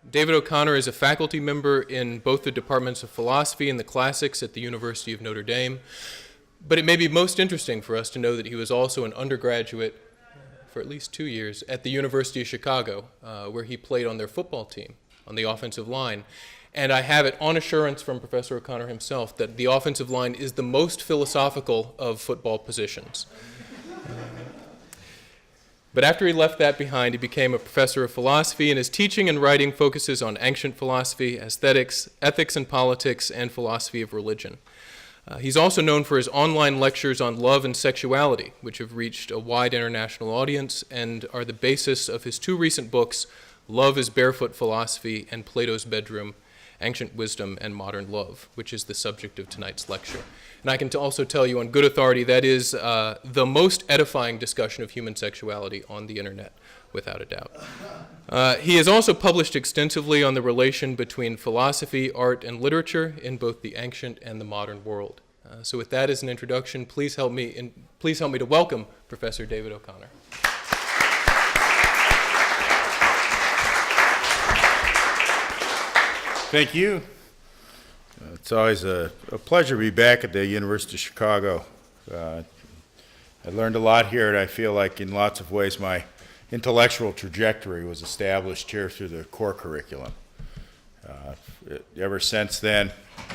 David O'Connor is a faculty member in both the departments of philosophy and the classics at the University of Notre Dame. But it may be most interesting for us to know that he was also an undergraduate for at least 2 years at the University of Chicago, where he played on their football team on the offensive line. And I have it on assurance from Professor O'Connor himself that the offensive line is the most philosophical of football positions. But after he left that behind, he became a professor of philosophy, and his teaching and writing focuses on ancient philosophy, aesthetics, ethics and politics, and philosophy of religion. He's also known for his online lectures on love and sexuality, which have reached a wide international audience and are the basis of his 2 recent books, Love is Barefoot Philosophy and Plato's Bedroom, Ancient Wisdom and Modern Love, which is the subject of tonight's lecture. And I can also tell you on good authority that is the most edifying discussion of human sexuality on the internet, without a doubt. He has also published extensively on the relation between philosophy, art, and literature in both the ancient and the modern world. So with that as an introduction, please help me to welcome Professor David O'Connor. Thank you. It's always a pleasure to be back at the University of Chicago. I learned a lot here, and I feel like in lots of ways my intellectual trajectory was established here through the core curriculum. Ever since then,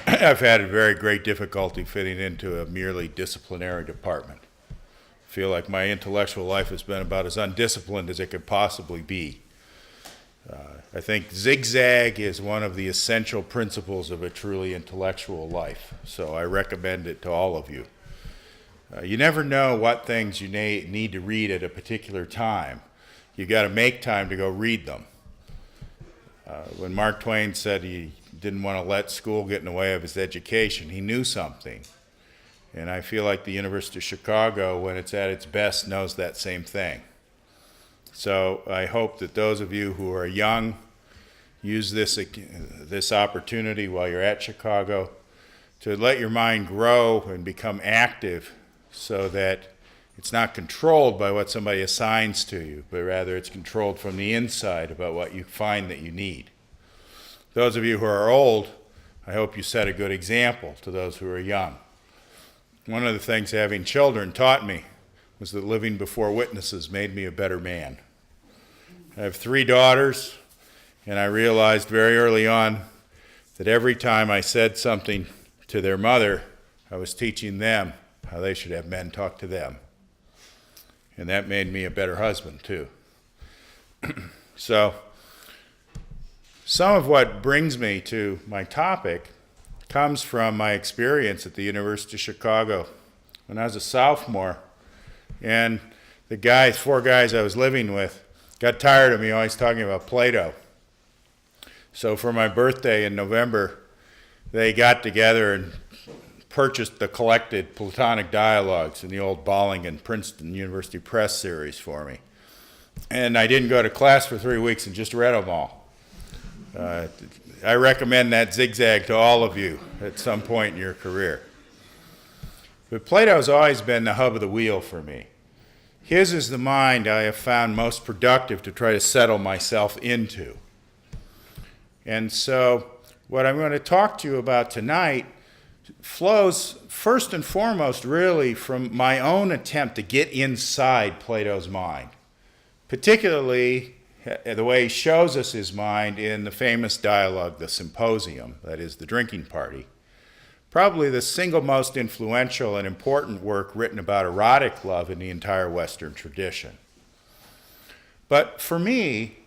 I've had a very great difficulty fitting into a merely disciplinary department. I feel like my intellectual life has been about as undisciplined as it could possibly be. I think zigzag is one of the essential principles of a truly intellectual life, so I recommend it to all of you. You never know what things you need to read at a particular time. You've got to make time to go read them. When Mark Twain said he didn't want to let school get in the way of his education, he knew something. And I feel like the University of Chicago, when it's at its best, knows that same thing. So I hope that those of you who are young use this opportunity while you're at Chicago to let your mind grow and become active so that it's not controlled by what somebody assigns to you, but rather it's controlled from the inside about what you find that you need. Those of you who are old, I hope you set a good example to those who are young. One of the things having children taught me was that living before witnesses made me a better man. I have 3 daughters, and I realized very early on that every time I said something to their mother, I was teaching them how they should have men talk to them. And that made me a better husband, too. So, some of what brings me to my topic comes from my experience at the University of Chicago. When I was a sophomore, and the 4 guys I was living with got tired of me always talking about Plato. So for my birthday in November, they got together and purchased the collected Platonic dialogues in the old Bolling and Princeton University Press series for me. And I didn't go to class for 3 weeks and just read them all. I recommend that zigzag to all of you at some point in your career. But Plato's always been the hub of the wheel for me. His is the mind I have found most productive to try to settle myself into. And so what I'm going to talk to you about tonight flows first and foremost really from my own attempt to get inside Plato's mind, particularly the way he shows us his mind in the famous dialogue, the Symposium, that is the drinking party. Probably the single most influential and important work written about erotic love in the entire Western tradition. But for me,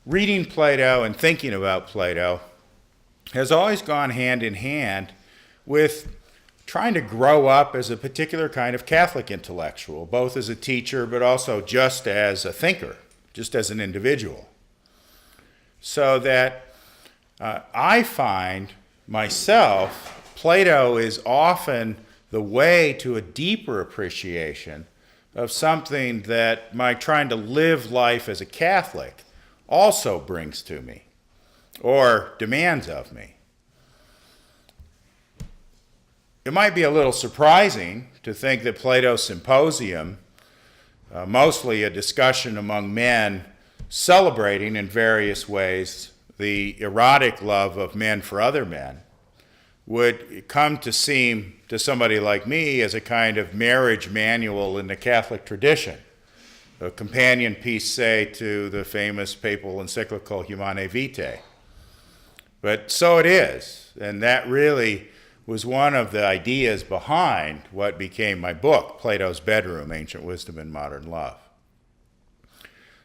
reading Plato and thinking about Plato has always gone hand in hand with trying to grow up as a particular kind of Catholic intellectual, both as a teacher but also just as a thinker, just as an individual. So that I find myself, Plato is often the way to a deeper appreciation of something that my trying to live life as a Catholic also brings to me or demands of me. It might be a little surprising to think that Plato's Symposium, mostly a discussion among men celebrating in various ways the erotic love of men for other men would come to seem to somebody like me as a kind of marriage manual in the Catholic tradition, a companion piece, say, to the famous papal encyclical Humanae Vitae. But so it is, and that really was one of the ideas behind what became my book, Plato's Bedroom, Ancient Wisdom and Modern Love.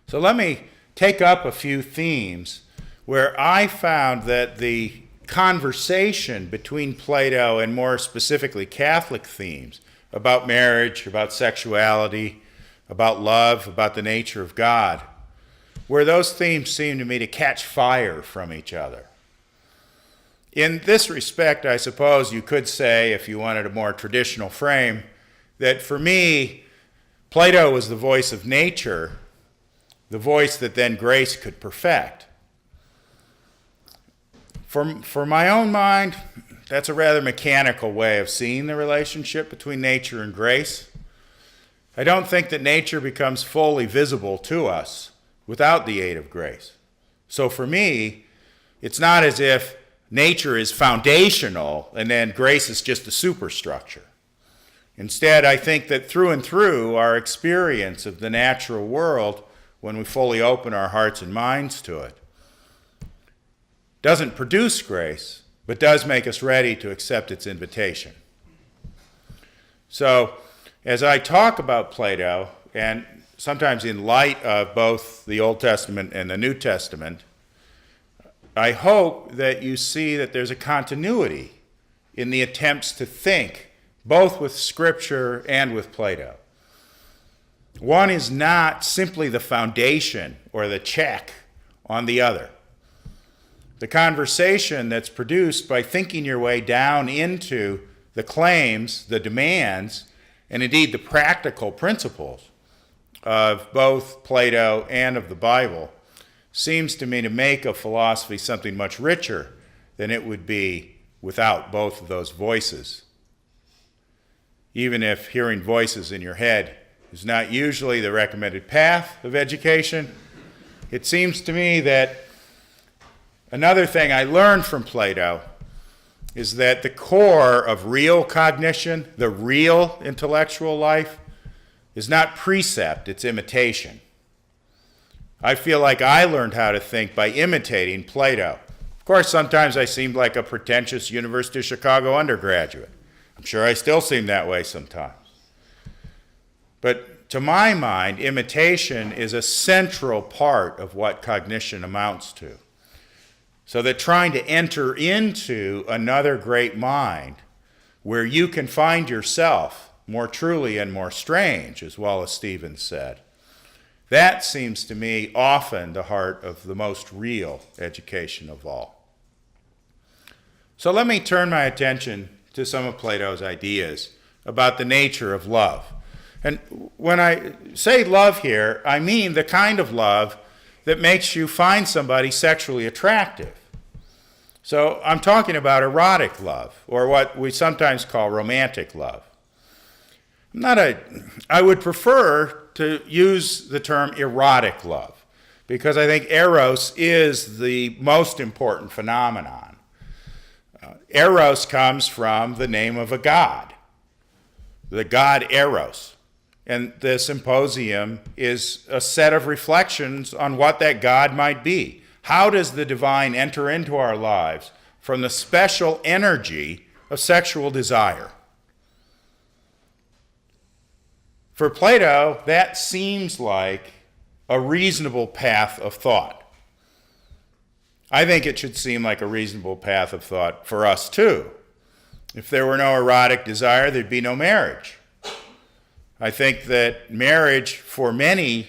So let me take up a few themes where I found that the conversation between Plato and more specifically Catholic themes about marriage, about sexuality, about love, about the nature of God, where those themes seem to me to catch fire from each other. In this respect, I suppose you could say, if you wanted a more traditional frame, that for me, Plato was the voice of nature, the voice that then grace could perfect. For my own mind, that's a rather mechanical way of seeing the relationship between nature and grace. I don't think that nature becomes fully visible to us without the aid of grace. So for me, it's not as if nature is foundational and then grace is just a superstructure. Instead, I think that through and through our experience of the natural world, when we fully open our hearts and minds to it, doesn't produce grace, but does make us ready to accept its invitation. So, as I talk about Plato, and sometimes in light of both the Old Testament and the New Testament, I hope that you see that there's a continuity in the attempts to think, both with Scripture and with Plato. One is not simply the foundation or the check on the other. The conversation that's produced by thinking your way down into the claims, the demands, and indeed the practical principles of both Plato and of the Bible seems to me to make a philosophy something much richer than it would be without both of those voices. Even if hearing voices in your head is not usually the recommended path of education, it seems to me that another thing I learned from Plato is that the core of real cognition, the real intellectual life, is not precept, it's imitation. I feel like I learned how to think by imitating Plato. Of course, sometimes I seemed like a pretentious University of Chicago undergraduate. I'm sure I still seem that way sometimes. But to my mind, imitation is a central part of what cognition amounts to. So that trying to enter into another great mind where you can find yourself more truly and more strange, as well as Stephen said, that seems to me often the heart of the most real education of all. So let me turn my attention to some of Plato's ideas about the nature of love. And when I say love here, I mean the kind of love that makes you find somebody sexually attractive. So I'm talking about erotic love, or what we sometimes call romantic love. I would prefer to use the term erotic love, because I think Eros is the most important phenomenon. Eros comes from the name of a god, the god Eros. And the symposium is a set of reflections on what that God might be. How does the divine enter into our lives from the special energy of sexual desire? For Plato, that seems like a reasonable path of thought. I think it should seem like a reasonable path of thought for us too. If there were no erotic desire, there'd be no marriage. I think that marriage for many,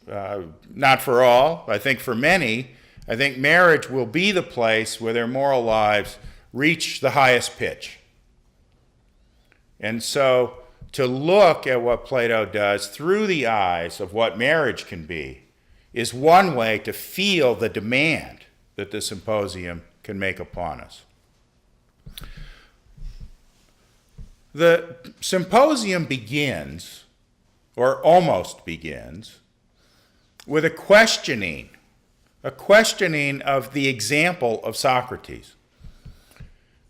not for all, I think for many, I think marriage will be the place where their moral lives reach the highest pitch. And so to look at what Plato does through the eyes of what marriage can be is one way to feel the demand that the symposium can make upon us. The symposium begins, or almost begins, with a questioning a questioning of the example of Socrates.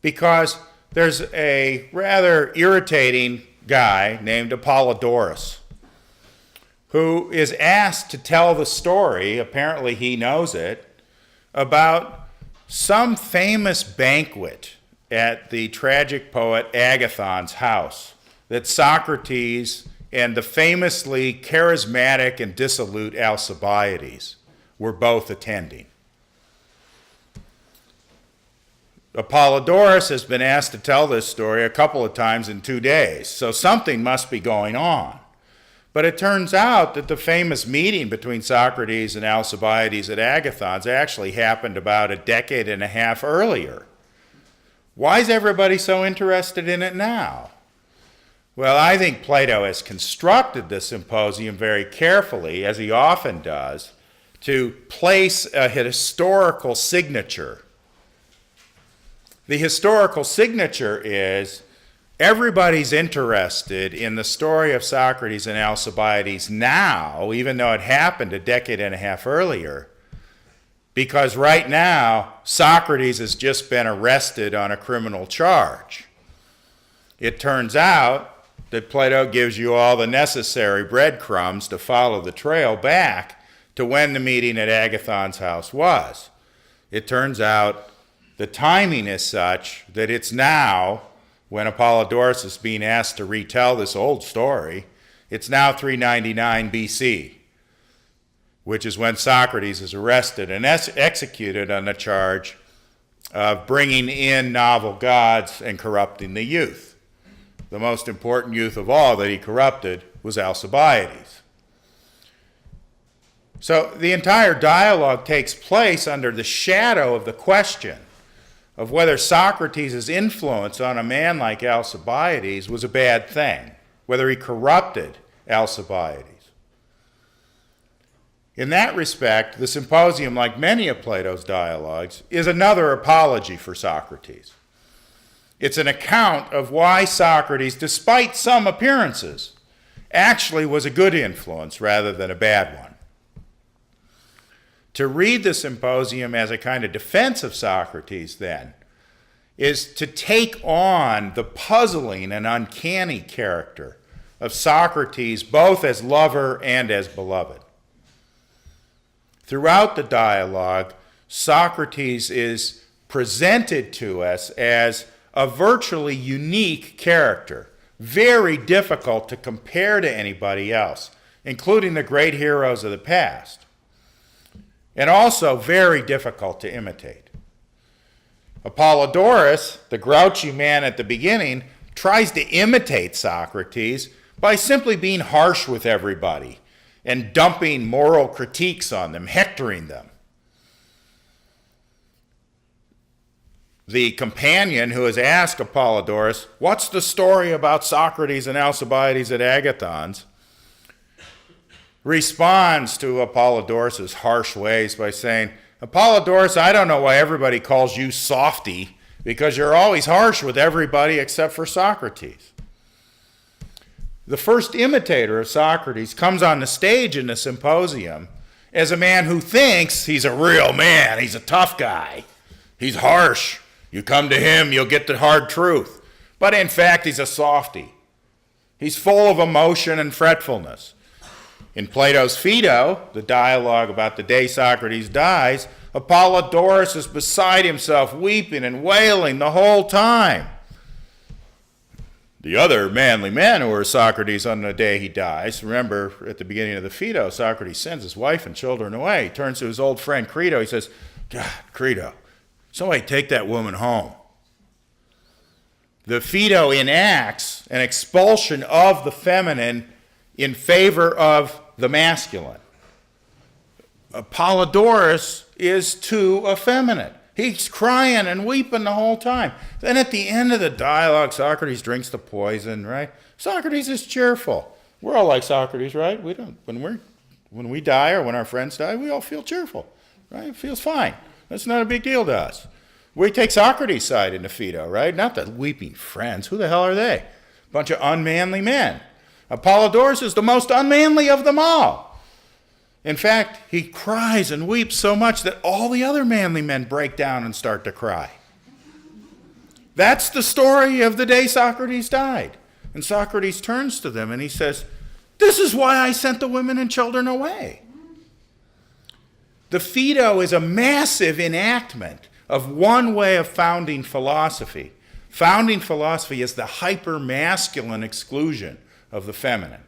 Because there's a rather irritating guy named Apollodorus who is asked to tell the story, apparently he knows it, about some famous banquet at the tragic poet Agathon's house that Socrates and the famously charismatic and dissolute Alcibiades were both attending. Apollodorus has been asked to tell this story a couple of times in 2 days, so something must be going on. But it turns out that the famous meeting between Socrates and Alcibiades at Agathon's actually happened about a decade and a half earlier. Why is everybody so interested in it now? Well, I think Plato has constructed the symposium very carefully, as he often does, to place a historical signature. The historical signature is everybody's interested in the story of Socrates and Alcibiades now, even though it happened a decade and a half earlier, because right now Socrates has just been arrested on a criminal charge. It turns out that Plato gives you all the necessary breadcrumbs to follow the trail back to when the meeting at Agathon's house was. It turns out the timing is such that it's now, when Apollodorus is being asked to retell this old story, it's now 399 BC, which is when Socrates is arrested and executed on the charge of bringing in novel gods and corrupting the youth. The most important youth of all that he corrupted was Alcibiades. So the entire dialogue takes place under the shadow of the question of whether Socrates' influence on a man like Alcibiades was a bad thing, whether he corrupted Alcibiades. In that respect, the symposium, like many of Plato's dialogues, is another apology for Socrates. It's an account of why Socrates, despite some appearances, actually was a good influence rather than a bad one. To read the symposium as a kind of defense of Socrates, then, is to take on the puzzling and uncanny character of Socrates, both as lover and as beloved. Throughout the dialogue, Socrates is presented to us as a virtually unique character, very difficult to compare to anybody else, including the great heroes of the past, and also very difficult to imitate. Apollodorus, the grouchy man at the beginning, tries to imitate Socrates by simply being harsh with everybody and dumping moral critiques on them, hectoring them. The companion who has asked Apollodorus, "What's the story about Socrates and Alcibiades at Agathon's?" responds to Apollodorus' harsh ways by saying, "Apollodorus, I don't know why everybody calls you softy, because you're always harsh with everybody except for Socrates." The first imitator of Socrates comes on the stage in the symposium as a man who thinks he's a real man, he's a tough guy, he's harsh. You come to him, you'll get the hard truth. But in fact, he's a softy. He's full of emotion and fretfulness. In Plato's Phaedo, the dialogue about the day Socrates dies, Apollodorus is beside himself, weeping and wailing the whole time. The other manly men who are Socrates on the day he dies, remember at the beginning of the Phaedo, Socrates sends his wife and children away. He turns to his old friend Crito. He says, "God, Crito, somebody take that woman home." The Phaedo enacts an expulsion of the feminine in favor of the masculine. Apollodorus is too effeminate. He's crying and weeping the whole time. Then at the end of the dialogue, Socrates drinks the poison, right? Socrates is cheerful. We're all like Socrates, right? We don't, when we die or when our friends die, we all feel cheerful, right? It feels fine. That's not a big deal to us. We take Socrates' side in the Phaedo, right? Not the weeping friends. Who the hell are they? A bunch of unmanly men. Apollodorus is the most unmanly of them all. In fact, he cries and weeps so much that all the other manly men break down and start to cry. That's the story of the day Socrates died. And Socrates turns to them and he says, "This is why I sent the women and children away." The Phaedo is a massive enactment of one way of founding philosophy. Founding philosophy is the hyper-masculine exclusion of the feminine.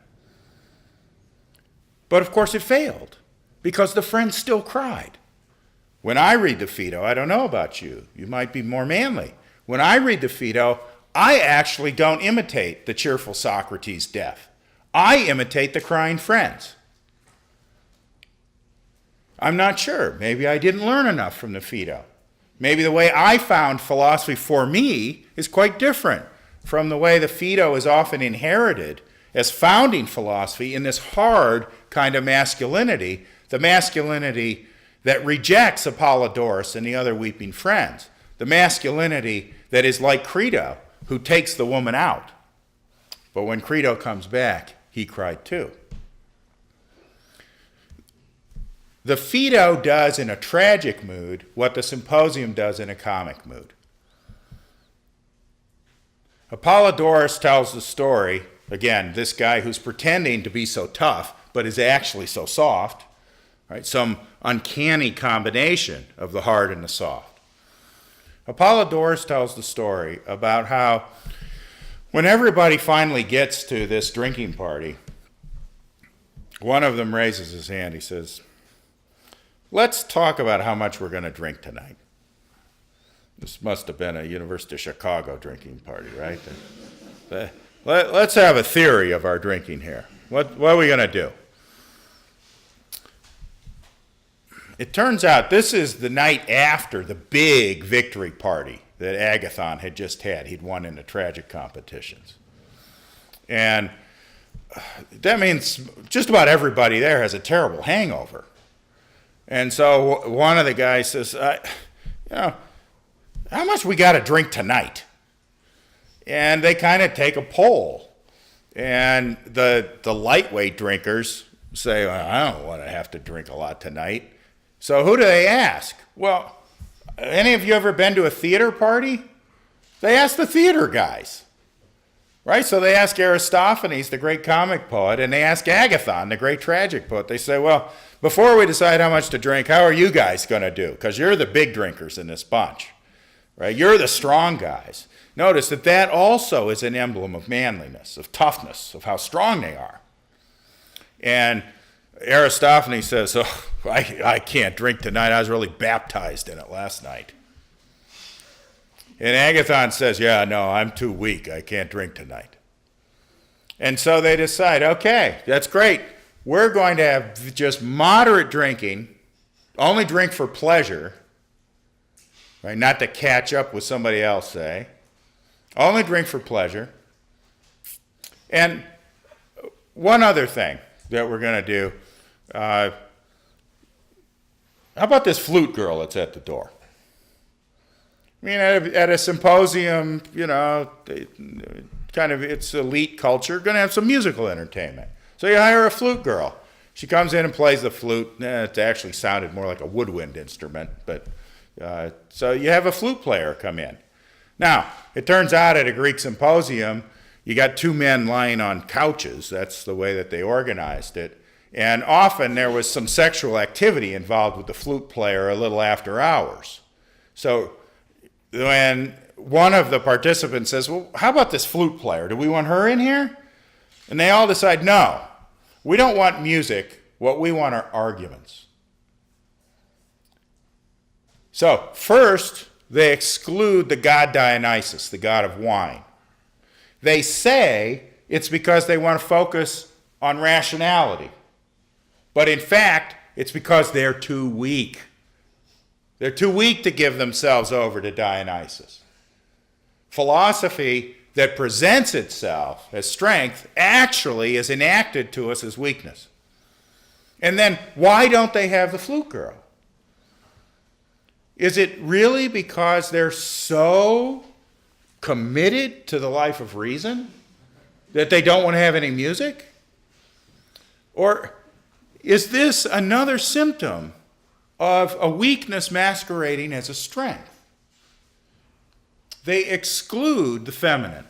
But of course it failed, because the friends still cried. When I read the Phaedo, I don't know about you, you might be more manly. When I read the Phaedo, I actually don't imitate the cheerful Socrates' death. I imitate the crying friends. I'm not sure. Maybe I didn't learn enough from the Phaedo. Maybe the way I found philosophy for me is quite different from the way the Phaedo is often inherited as founding philosophy in this hard kind of masculinity, the masculinity that rejects Apollodorus and the other weeping friends, the masculinity that is like Crito, who takes the woman out. But when Crito comes back, he cried too. The Phaedo does in a tragic mood what the Symposium does in a comic mood. Apollodorus tells the story, again, this guy who's pretending to be so tough, but is actually so soft, right? Some uncanny combination of the hard and the soft. Apollodorus tells the story about how when everybody finally gets to this drinking party, one of them raises his hand. He says, "Let's talk about how much we're going to drink tonight." This must have been a University of Chicago drinking party, right? Let's have a theory of our drinking here. What are we going to do? It turns out this is the night after the big victory party that Agathon had just had. He'd won in the tragic competitions. And that means just about everybody there has a terrible hangover. And so one of the guys says, how much we got to drink tonight? And they kind of take a poll. And the lightweight drinkers say, well, I don't want to have to drink a lot tonight. So who do they ask? Well, any of you ever been to a theater party? They ask the theater guys, right? So they ask Aristophanes, the great comic poet, and they ask Agathon, the great tragic poet. They say, well, before we decide how much to drink, how are you guys going to do? Because you're the big drinkers in this bunch, right? You're the strong guys. Notice that also is an emblem of manliness, of toughness, of how strong they are. And Aristophanes says, oh, I can't drink tonight. I was really baptized in it last night. And Agathon says, yeah, no, I'm too weak. I can't drink tonight. And so they decide, okay, that's great. We're going to have just moderate drinking, only drink for pleasure, right? Not to catch up with somebody else, say. Only drink for pleasure. And one other thing that we're going to do, how about this flute girl that's at the door? I mean, at a symposium, kind of it's elite culture, going to have some musical entertainment. So you hire a flute girl. She comes in and plays the flute. It actually sounded more like a woodwind instrument, but so you have a flute player come in. Now, it turns out at a Greek symposium, you got two men lying on couches. That's the way that they organized it. And often there was some sexual activity involved with the flute player a little after hours. So when one of the participants says, well, how about this flute player? Do we want her in here? And they all decide, no, we don't want music. What we want are arguments. So first, they exclude the god Dionysus, the god of wine. They say it's because they want to focus on rationality. But in fact, it's because they're too weak. They're too weak to give themselves over to Dionysus. Philosophy that presents itself as strength actually is enacted to us as weakness. And then why don't they have the flute girl? Is it really because they're so committed to the life of reason that they don't want to have any music? Or is this another symptom of a weakness masquerading as a strength? They exclude the feminine.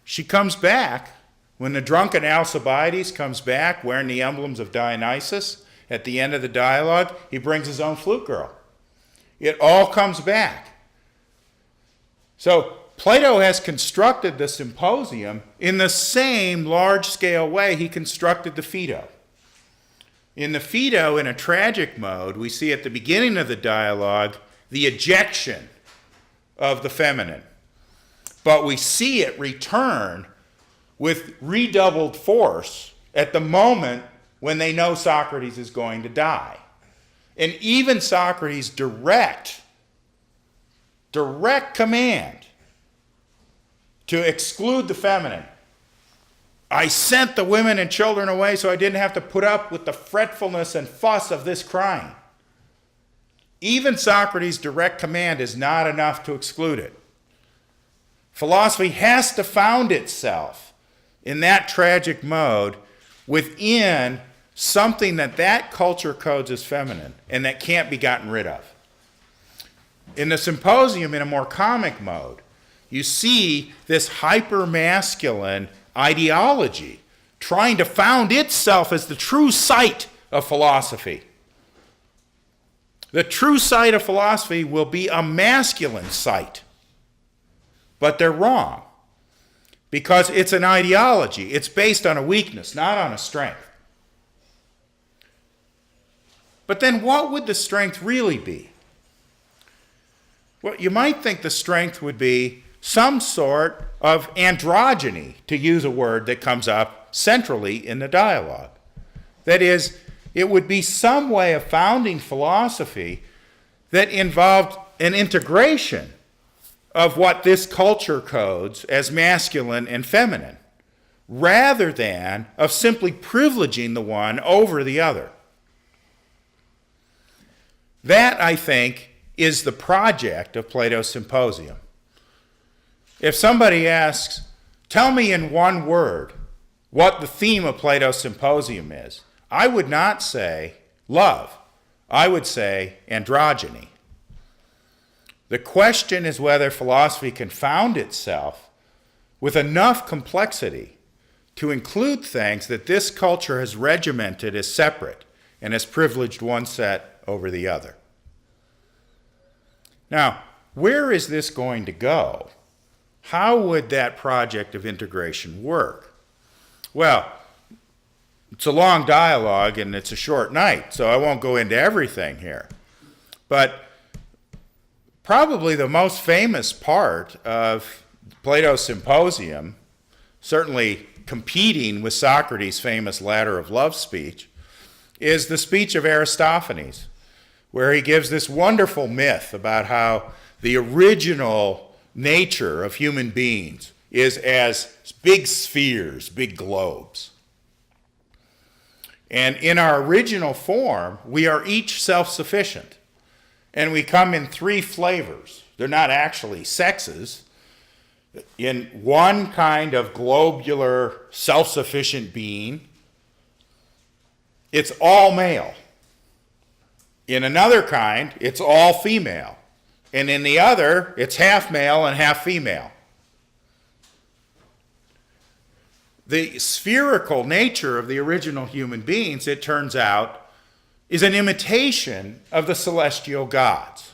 She comes back, when the drunken Alcibiades comes back wearing the emblems of Dionysus, at the end of the dialogue, he brings his own flute girl. It all comes back. So Plato has constructed the symposium in the same large-scale way he constructed the Phaedo. In the Phaedo, in a tragic mode, we see at the beginning of the dialogue the ejection of the feminine. But we see it return with redoubled force at the moment when they know Socrates is going to die. And even Socrates' direct command to exclude the feminine. I sent the women and children away so I didn't have to put up with the fretfulness and fuss of this crying. Even Socrates' direct command is not enough to exclude it. Philosophy has to found itself in that tragic mode within something that culture codes as feminine and that can't be gotten rid of. In the Symposium, in a more comic mode, you see this hyper-masculine ideology trying to found itself as the true site of philosophy. The true site of philosophy will be a masculine site. But they're wrong, because it's an ideology. It's based on a weakness, not on a strength. But then what would the strength really be? Well, you might think the strength would be some sort of androgyny, to use a word that comes up centrally in the dialogue. That is, it would be some way of founding philosophy that involved an integration of what this culture codes as masculine and feminine, rather than of simply privileging the one over the other. That, I think, is the project of Plato's Symposium. If somebody asks, tell me in one word what the theme of Plato's Symposium is, I would not say love. I would say androgyny. The question is whether philosophy can found itself with enough complexity to include things that this culture has regimented as separate and has privileged one set over the other. Now, where is this going to go? How would that project of integration work? Well, it's a long dialogue and it's a short night, so I won't go into everything here. But probably the most famous part of Plato's Symposium, certainly competing with Socrates' famous Ladder of Love speech, is the speech of Aristophanes, where he gives this wonderful myth about how the original nature of human beings is as big spheres, big globes. And in our original form, we are each self-sufficient. And we come in three flavors. They're not actually sexes. In one kind of globular, self-sufficient being, it's all male. In another kind, it's all female. And in the other, it's half male and half female. The spherical nature of the original human beings, it turns out, is an imitation of the celestial gods.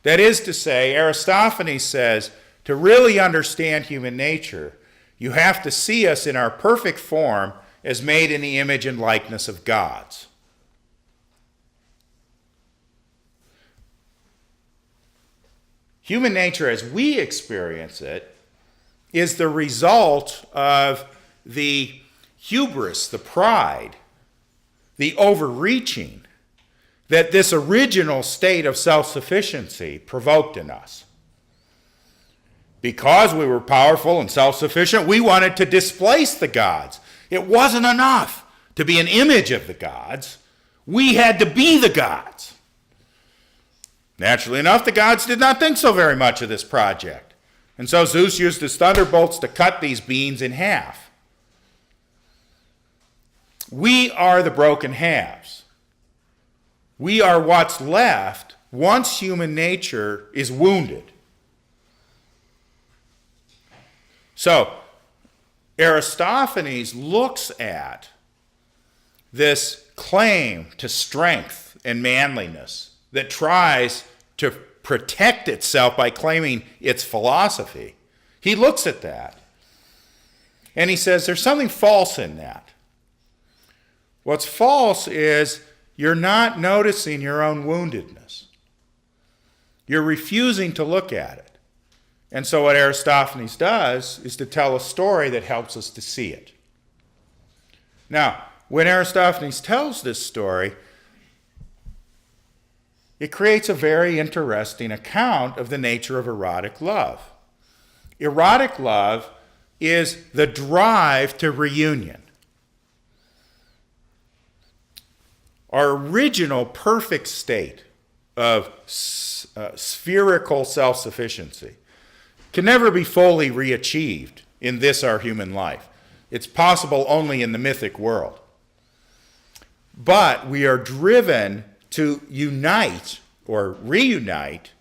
That is to say, Aristophanes says, to really understand human nature, you have to see us in our perfect form as made in the image and likeness of gods. Human nature as we experience it is the result of the hubris, the pride, the overreaching that this original state of self-sufficiency provoked in us. Because we were powerful and self-sufficient, we wanted to displace the gods. It wasn't enough to be an image of the gods. We had to be the gods. Naturally enough, the gods did not think so very much of this project. And so Zeus used his thunderbolts to cut these beings in half. We are the broken halves. We are what's left once human nature is wounded. So, Aristophanes looks at this claim to strength and manliness that tries to protect itself by claiming it's philosophy. He looks at that and he says there's something false in that. What's false is you're not noticing your own woundedness. You're refusing to look at it. And so what Aristophanes does is to tell a story that helps us to see it. Now, when Aristophanes tells this story, it creates a very interesting account of the nature of erotic love. Erotic love is the drive to reunion. Our original perfect state of spherical self-sufficiency can never be fully re-achieved in this, our human life. It's possible only in the mythic world. But we are driven to unite or reunite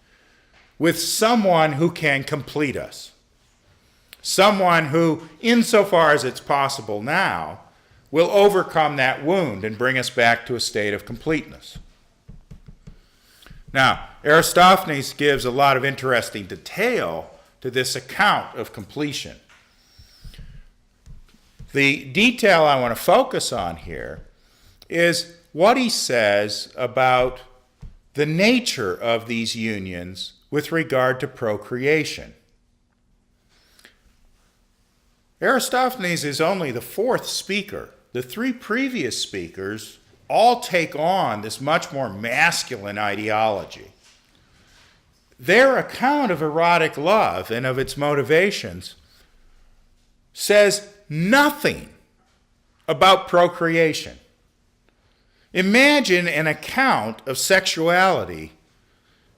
with someone who can complete us. Someone who, insofar as it's possible now, will overcome that wound and bring us back to a state of completeness. Now, Aristophanes gives a lot of interesting detail to this account of completion. The detail I want to focus on here is what he says about the nature of these unions with regard to procreation. Aristophanes is only the fourth speaker. The three previous speakers all take on this much more masculine ideology. Their account of erotic love and of its motivations says nothing about procreation. Imagine an account of sexuality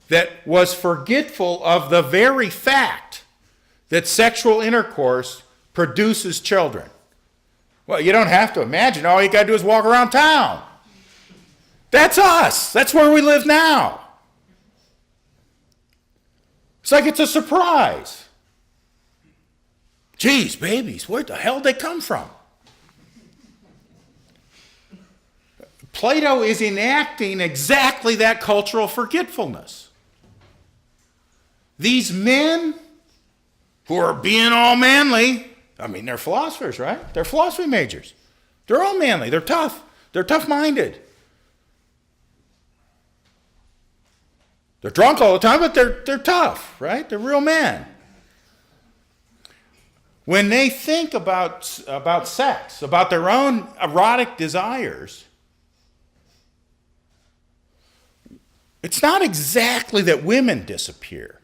that was forgetful of the very fact that sexual intercourse produces children. Well, you don't have to imagine. All you got to do is walk around town. That's us. That's where we live now. It's like it's a surprise. Geez, babies, where the hell did they come from? Plato is enacting exactly that cultural forgetfulness. These men who are being all manly, I mean, they're philosophers, right? They're philosophy majors. They're all manly. They're tough. They're tough-minded. They're drunk all the time, but they're tough, right? They're real men. When they think about sex, about their own erotic desires, it's not exactly that women disappear.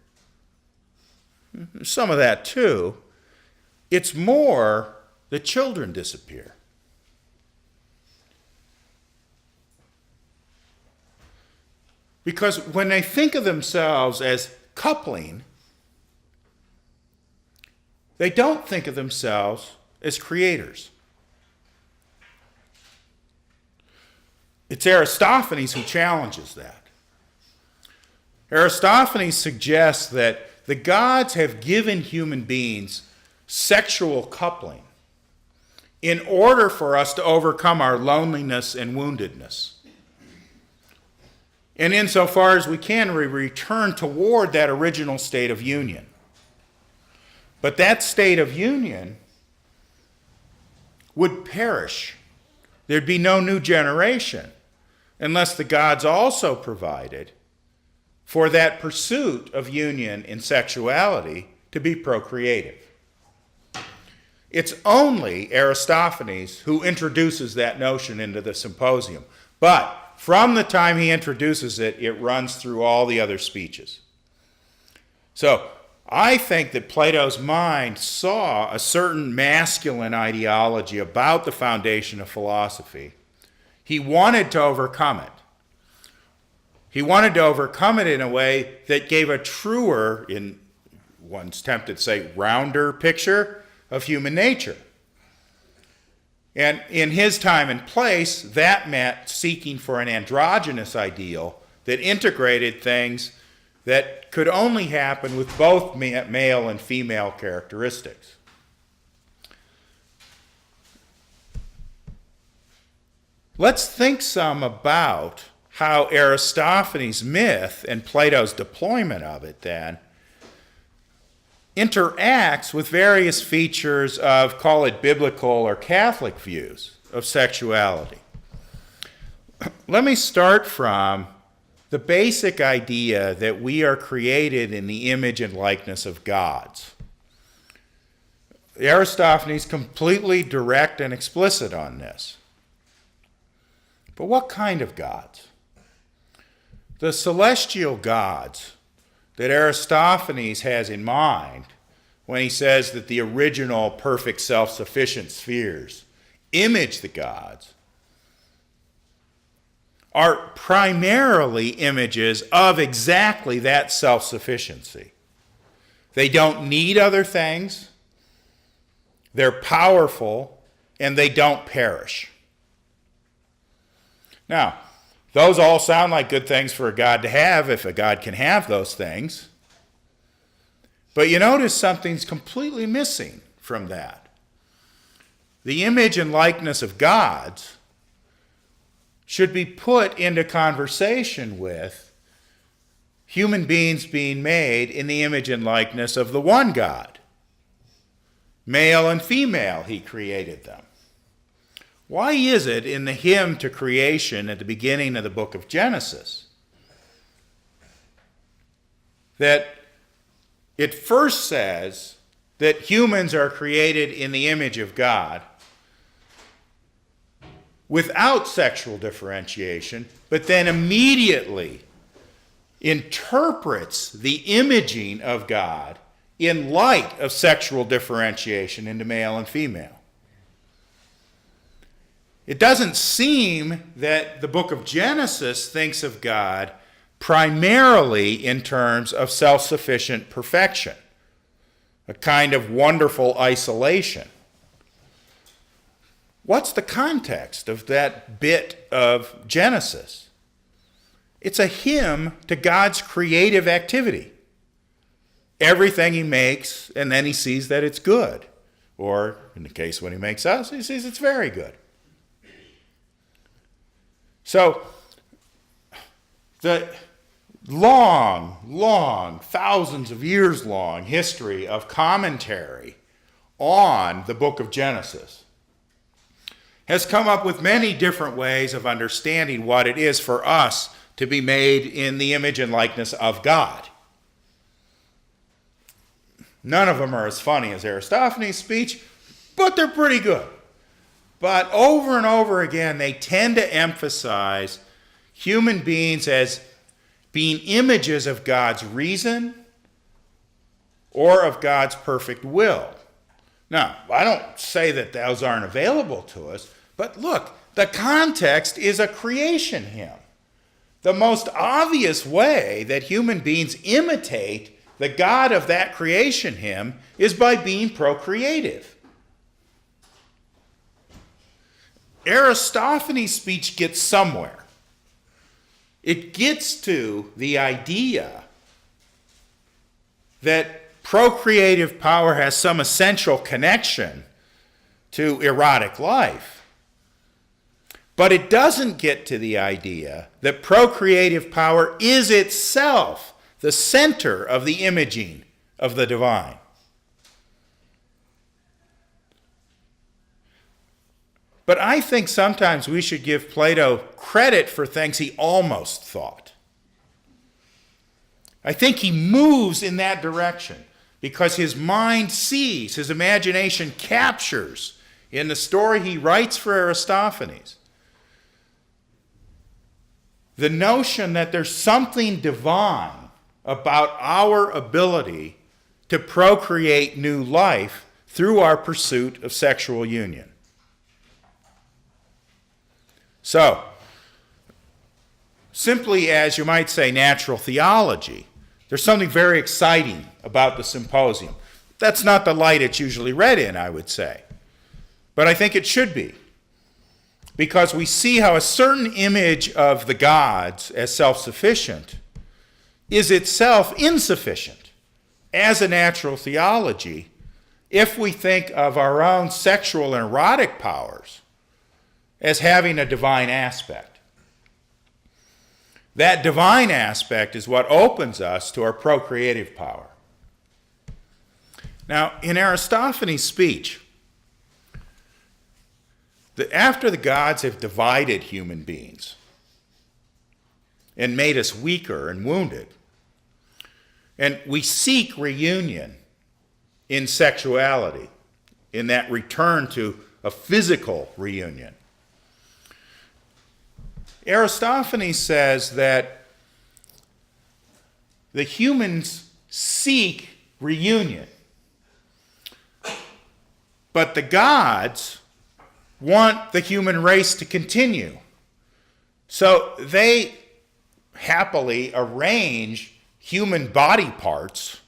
Some of that too. It's more that children disappear. Because when they think of themselves as coupling, they don't think of themselves as creators. It's Aristophanes who challenges that. Aristophanes suggests that the gods have given human beings sexual coupling in order for us to overcome our loneliness and woundedness. And insofar as we can, we return toward that original state of union. But that state of union would perish. There'd be no new generation unless the gods also provided for that pursuit of union in sexuality to be procreative. It's only Aristophanes who introduces that notion into the Symposium. But from the time he introduces it, it runs through all the other speeches. So I think that Plato's mind saw a certain masculine ideology about the foundation of philosophy. He wanted to overcome it. He wanted to overcome it in a way that gave a truer, in one's tempted to say, rounder picture of human nature. And in his time and place, that meant seeking for an androgynous ideal that integrated things that could only happen with both male and female characteristics. Let's think some about how Aristophanes' myth and Plato's deployment of it then interacts with various features of, call it biblical or Catholic views of sexuality. Let me start from the basic idea that we are created in the image and likeness of gods. Aristophanes completely direct and explicit on this. But what kind of gods? The celestial gods that Aristophanes has in mind when he says that the original perfect self-sufficient spheres image the gods are primarily images of exactly that self-sufficiency. They don't need other things, they're powerful, and they don't perish. Now, those all sound like good things for a God to have if a God can have those things. But you notice something's completely missing from that. The image and likeness of gods should be put into conversation with human beings being made in the image and likeness of the one God. Male and female, he created them. Why is it in the hymn to creation at the beginning of the book of Genesis that it first says that humans are created in the image of God without sexual differentiation, but then immediately interprets the imaging of God in light of sexual differentiation into male and female? It doesn't seem that the book of Genesis thinks of God primarily in terms of self-sufficient perfection, a kind of wonderful isolation. What's the context of that bit of Genesis? It's a hymn to God's creative activity. Everything he makes, and then he sees that it's good. Or, in the case when he makes us, he sees it's very good. So, the long, thousands of years long history of commentary on the book of Genesis has come up with many different ways of understanding what it is for us to be made in the image and likeness of God. None of them are as funny as Aristophanes' speech, but they're pretty good. But over and over again, they tend to emphasize human beings as being images of God's reason or of God's perfect will. Now, I don't say that those aren't available to us, but look, the context is a creation hymn. The most obvious way that human beings imitate the God of that creation hymn is by being procreative. Aristophanes' speech gets somewhere. It gets to the idea that procreative power has some essential connection to erotic life. But it doesn't get to the idea that procreative power is itself the center of the imaging of the divine. But I think sometimes we should give Plato credit for things he almost thought. I think he moves in that direction because his mind sees, his imagination captures in the story he writes for Aristophanes the notion that there's something divine about our ability to procreate new life through our pursuit of sexual union. So, simply as you might say natural theology, there's something very exciting about the symposium. That's not the light it's usually read in, I would say. But I think it should be, because we see how a certain image of the gods as self-sufficient is itself insufficient as a natural theology if we think of our own sexual and erotic powers as having a divine aspect. That divine aspect is what opens us to our procreative power. Now, in Aristophanes' speech, after the gods have divided human beings and made us weaker and wounded, and we seek reunion in sexuality, in that return to a physical reunion, Aristophanes says that the humans seek reunion, but the gods want the human race to continue. So they happily arrange human body parts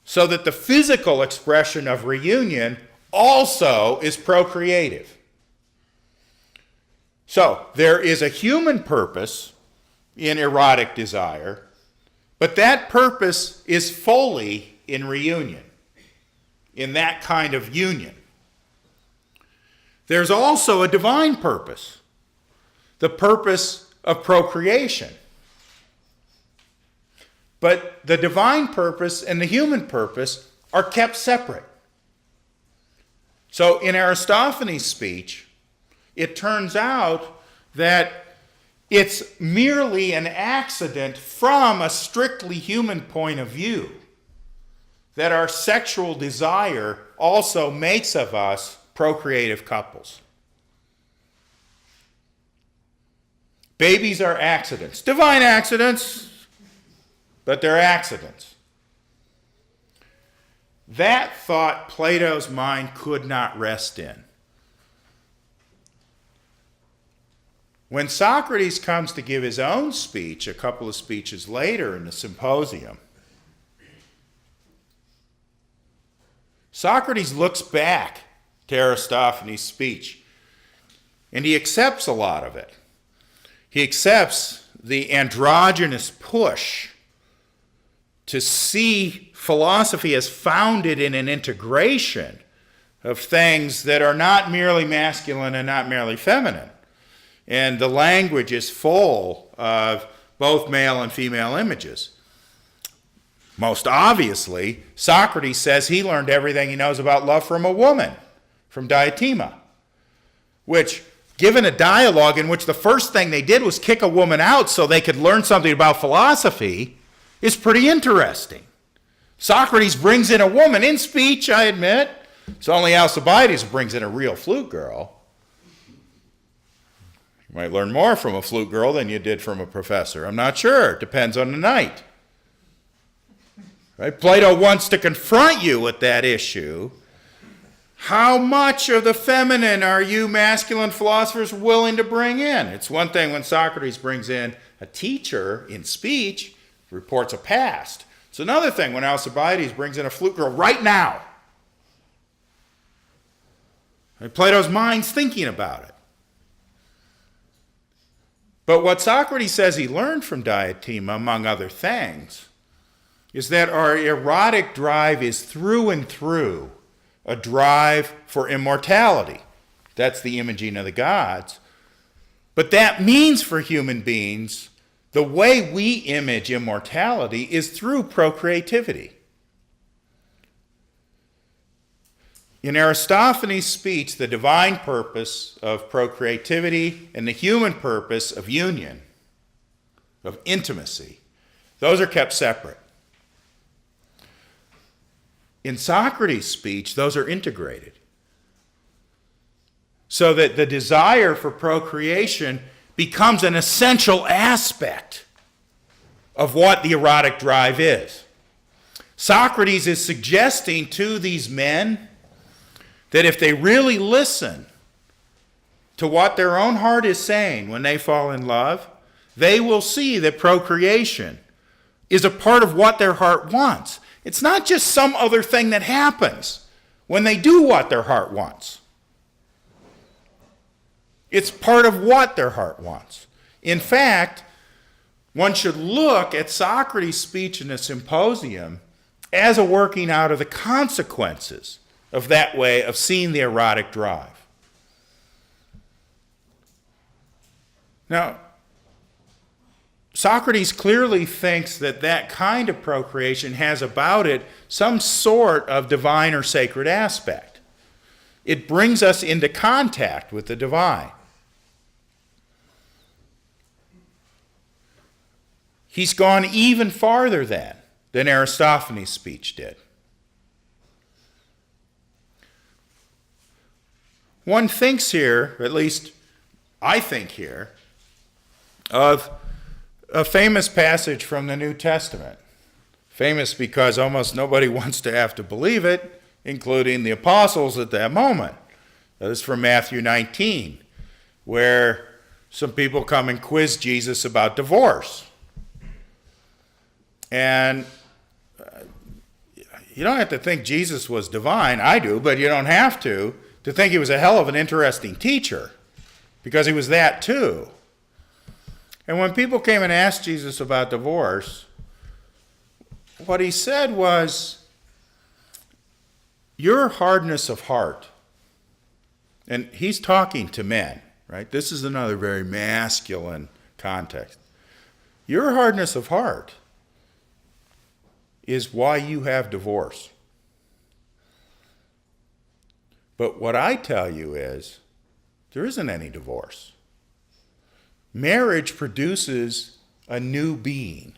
so that the physical expression of reunion also is procreative. So there is a human purpose in erotic desire, but that purpose is fully in reunion, in that kind of union. There's also a divine purpose, the purpose of procreation. But the divine purpose and the human purpose are kept separate. So in Aristophanes' speech, it turns out that it's merely an accident from a strictly human point of view that our sexual desire also makes of us procreative couples. Babies are accidents, divine accidents, but they're accidents. That thought Plato's mind could not rest in. When Socrates comes to give his own speech, a couple of speeches later in the Symposium, Socrates looks back to Aristophanes' speech, and he accepts a lot of it. He accepts the androgynous push to see philosophy as founded in an integration of things that are not merely masculine and not merely feminine. And the language is full of both male and female images. Most obviously, Socrates says he learned everything he knows about love from a woman, from Diotima, which, given a dialogue in which the first thing they did was kick a woman out so they could learn something about philosophy, is pretty interesting. Socrates brings in a woman in speech, I admit. It's only Alcibiades who brings in a real flute girl. You might learn more from a flute girl than you did from a professor. I'm not sure. It depends on the night. Right? Plato wants to confront you with that issue. How much of the feminine are you masculine philosophers willing to bring in? It's one thing when Socrates brings in a teacher in speech, reports a past. It's another thing when Alcibiades brings in a flute girl right now. And Plato's mind's thinking about it. But what Socrates says he learned from Diotima, among other things, is that our erotic drive is through and through a drive for immortality. That's the imaging of the gods. But that means for human beings, the way we image immortality is through procreativity. In Aristophanes' speech, the divine purpose of procreativity and the human purpose of union, of intimacy, those are kept separate. In Socrates' speech, those are integrated. So that the desire for procreation becomes an essential aspect of what the erotic drive is. Socrates is suggesting to these men that if they really listen to what their own heart is saying when they fall in love, they will see that procreation is a part of what their heart wants. It's not just some other thing that happens when they do what their heart wants. It's part of what their heart wants. In fact, one should look at Socrates' speech in the Symposium as a working out of the consequences of that way of seeing the erotic drive. Now, Socrates clearly thinks that that kind of procreation has about it some sort of divine or sacred aspect. It brings us into contact with the divine. He's gone even farther than Aristophanes' speech did. One thinks here, at least I think here, of a famous passage from the New Testament. Famous because almost nobody wants to have to believe it, including the apostles at that moment. That is from Matthew 19, where some people come and quiz Jesus about divorce. And you don't have to think Jesus was divine. I do, but you don't have to think he was a hell of an interesting teacher, because he was that too. And when people came and asked Jesus about divorce, what he said was, your hardness of heart, and he's talking to men, right? This is another very masculine context. Your hardness of heart is why you have divorce. But what I tell you is, there isn't any divorce. Marriage produces a new being.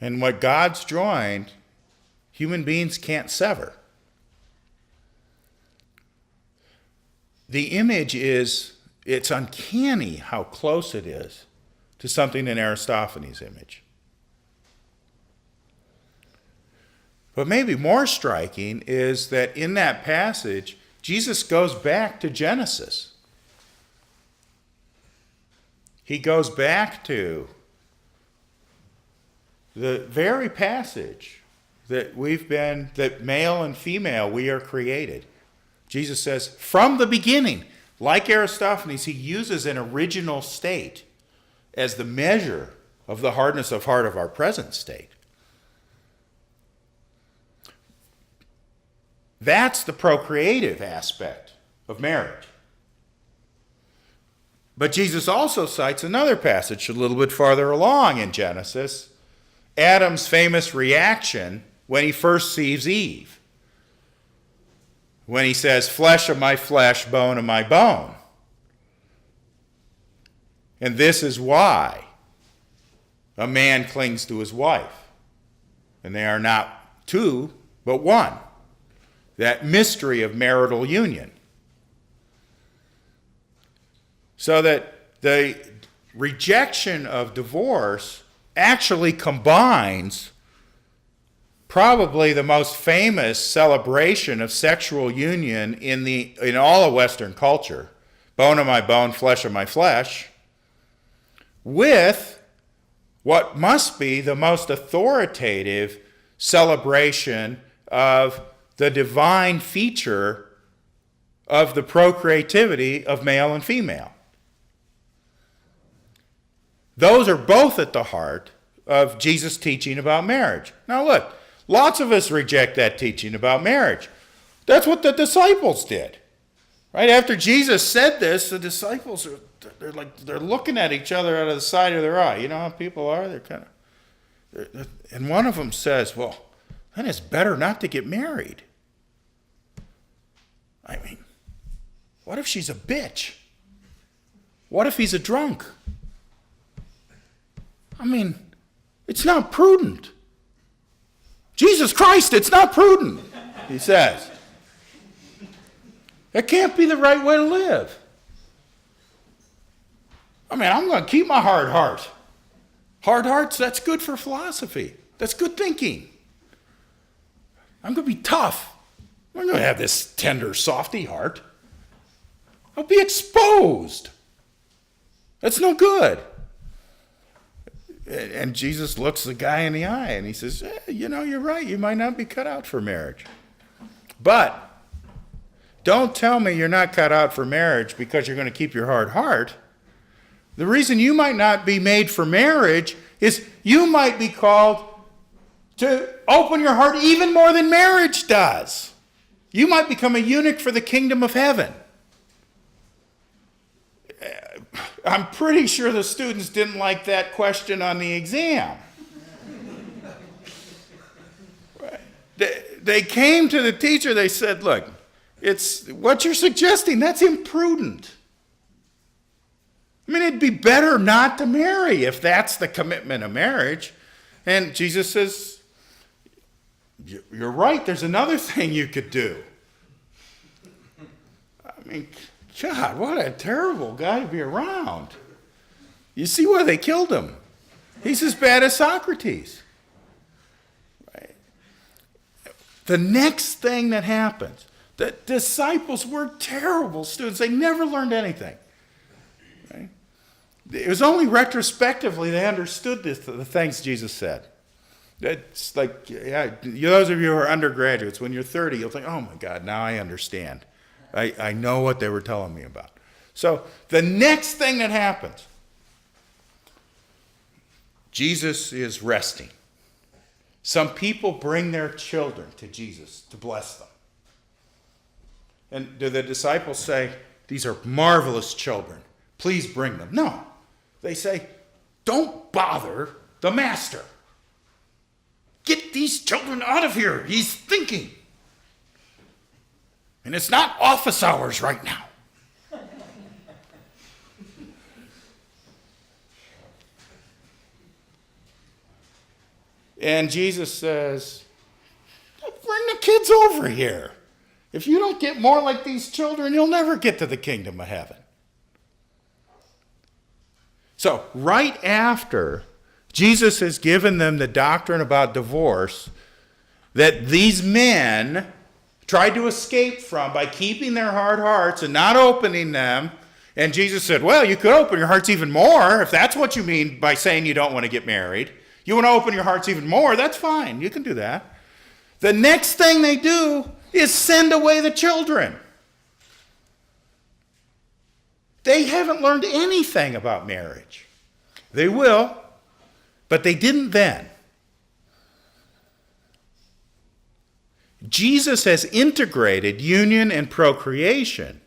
And what God's joined, human beings can't sever. The image is, it's uncanny how close it is to something in Aristophanes' image. But maybe more striking is that in that passage, Jesus goes back to Genesis. He goes back to the very passage that that male and female, we are created. Jesus says, from the beginning, like Aristophanes, he uses an original state as the measure of the hardness of heart of our present state. That's the procreative aspect of marriage. But Jesus also cites another passage a little bit farther along in Genesis, Adam's famous reaction when he first sees Eve. When he says, flesh of my flesh, bone of my bone. And this is why a man clings to his wife. And they are not two, but one. That mystery of marital union. So that the rejection of divorce actually combines probably the most famous celebration of sexual union in all of Western culture, bone of my bone, flesh of my flesh, with what must be the most authoritative celebration of the divine feature of the procreativity of male and female. Those are both at the heart of Jesus' teaching about marriage. Now look, lots of us reject that teaching about marriage. That's what the disciples did. Right after Jesus said this, the disciples they're looking at each other out of the side of their eye. You know how people are? And one of them says, well, then it's better not to get married. I mean, what if she's a bitch? What if he's a drunk? I mean, it's not prudent. Jesus Christ, it's not prudent, he says. That can't be the right way to live. I mean, I'm going to keep my hard heart. Hard hearts, that's good for philosophy. That's good thinking. I'm going to be tough. I'm not going to have this tender, softy heart. I'll be exposed. That's no good. And Jesus looks the guy in the eye and he says, you're right. You might not be cut out for marriage. But don't tell me you're not cut out for marriage because you're going to keep your hard heart. The reason you might not be made for marriage is you might be called to open your heart even more than marriage does. You might become a eunuch for the kingdom of heaven. I'm pretty sure the students didn't like that question on the exam. They came to the teacher, they said, look, it's what you're suggesting, that's imprudent. I mean, it'd be better not to marry if that's the commitment of marriage. And Jesus says, you're right, there's another thing you could do. I mean, God, what a terrible guy to be around. You see why they killed him. He's as bad as Socrates. Right? The next thing that happens, the disciples were terrible students. They never learned anything. Right? It was only retrospectively they understood the things Jesus said. It's like, yeah, those of you who are undergraduates, when you're 30, you'll think, oh my God, now I understand. I know what they were telling me about. So the next thing that happens, Jesus is resting. Some people bring their children to Jesus to bless them. And do the disciples say, these are marvelous children, please bring them? No. They say, don't bother the master. Get these children out of here. He's thinking. And it's not office hours right now. And Jesus says, bring the kids over here. If you don't get more like these children, you'll never get to the kingdom of heaven. So right after Jesus has given them the doctrine about divorce that these men tried to escape from by keeping their hard hearts and not opening them. And Jesus said, well, you could open your hearts even more if that's what you mean by saying you don't want to get married. You want to open your hearts even more, that's fine. You can do that. The next thing they do is send away the children. They haven't learned anything about marriage. They will, but they didn't then. Jesus has integrated union and procreation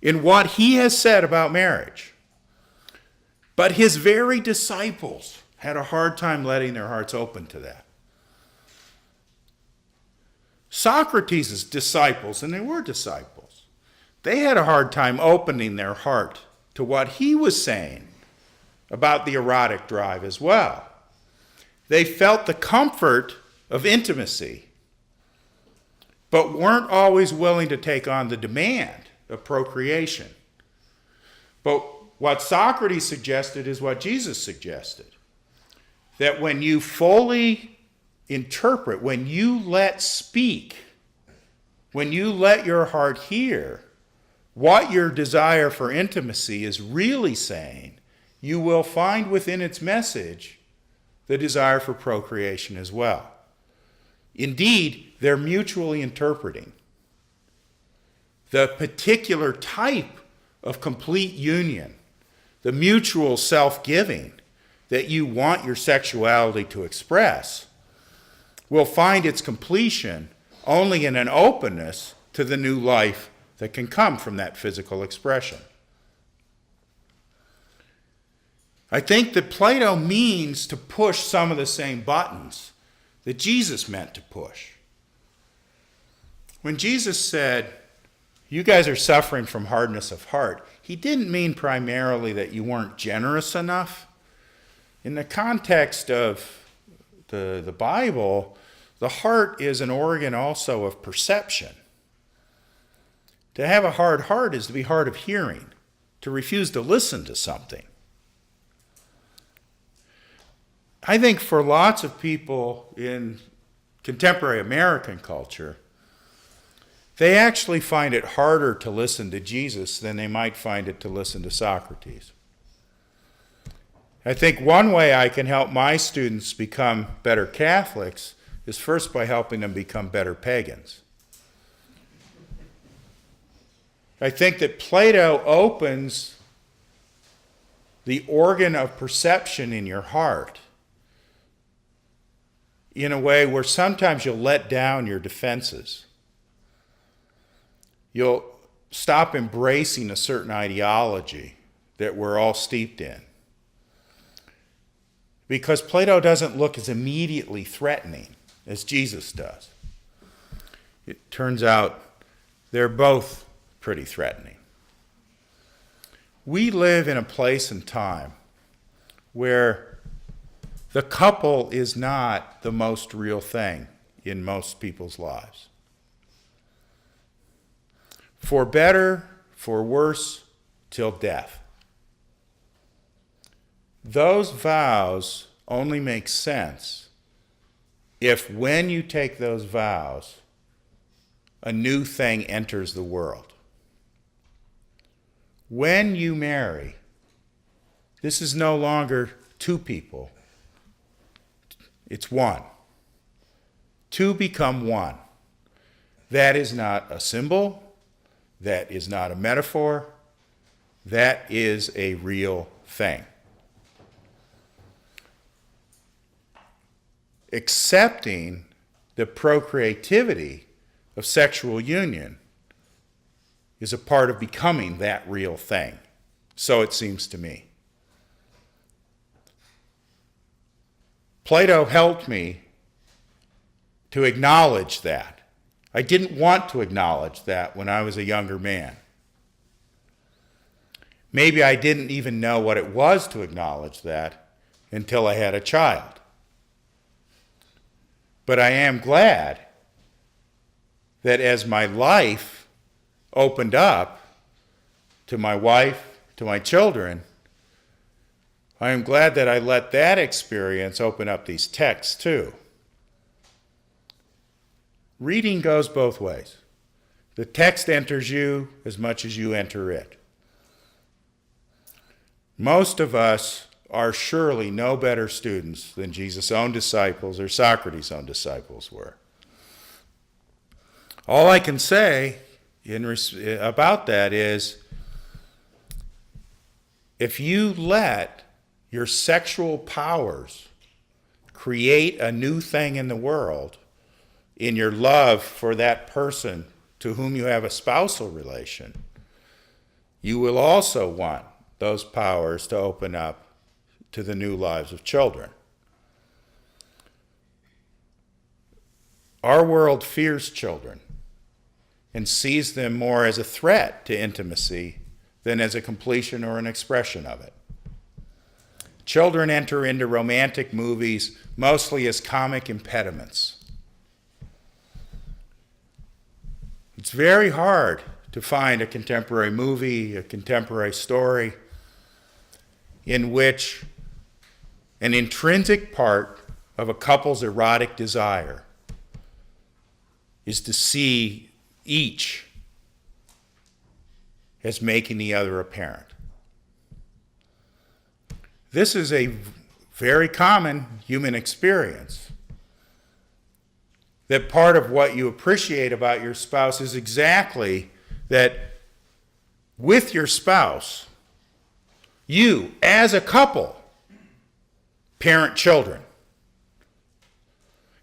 in what he has said about marriage. But his very disciples had a hard time letting their hearts open to that. Socrates' disciples, and they were disciples, they had a hard time opening their heart to what he was saying about the erotic drive as well. They felt the comfort of intimacy, but weren't always willing to take on the demand of procreation. But what Socrates suggested is what Jesus suggested. That when you fully interpret, when you let speak, when you let your heart hear what your desire for intimacy is really saying, you will find within its message the desire for procreation as well. Indeed, they're mutually interpreting. The particular type of complete union, the mutual self-giving that you want your sexuality to express, will find its completion only in an openness to the new life that can come from that physical expression. I think that Plato means to push some of the same buttons that Jesus meant to push. When Jesus said, you guys are suffering from hardness of heart, he didn't mean primarily that you weren't generous enough. In the context of the Bible, the heart is an organ also of perception. To have a hard heart is to be hard of hearing, to refuse to listen to something. I think for lots of people in contemporary American culture, they actually find it harder to listen to Jesus than they might find it to listen to Socrates. I think one way I can help my students become better Catholics is first by helping them become better pagans. I think that Plato opens the organ of perception in your heart in a way where sometimes you'll let down your defenses. You'll stop embracing a certain ideology that we're all steeped in. Because Plato doesn't look as immediately threatening as Jesus does. It turns out they're both pretty threatening. We live in a place and time where the couple is not the most real thing in most people's lives. For better, for worse, till death. Those vows only make sense if when you take those vows, a new thing enters the world. When you marry, this is no longer two people. It's one. Two become one. That is not a symbol. That is not a metaphor. That is a real thing. Accepting the procreativity of sexual union is a part of becoming that real thing. So it seems to me. Plato helped me to acknowledge that. I didn't want to acknowledge that when I was a younger man. Maybe I didn't even know what it was to acknowledge that until I had a child. But I am glad that as my life opened up to my wife, to my children, I am glad that I let that experience open up these texts too. Reading goes both ways. The text enters you as much as you enter it. Most of us are surely no better students than Jesus' own disciples or Socrates' own disciples were. All I can say about that is, if you let your sexual powers create a new thing in the world, in your love for that person to whom you have a spousal relation, you will also want those powers to open up to the new lives of children. Our world fears children and sees them more as a threat to intimacy than as a completion or an expression of it. Children enter into romantic movies mostly as comic impediments. It's very hard to find a contemporary movie, a contemporary story, in which an intrinsic part of a couple's erotic desire is to see each as making the other apparent. This is a very common human experience. That part of what you appreciate about your spouse is exactly that with your spouse, you, as a couple, parent children.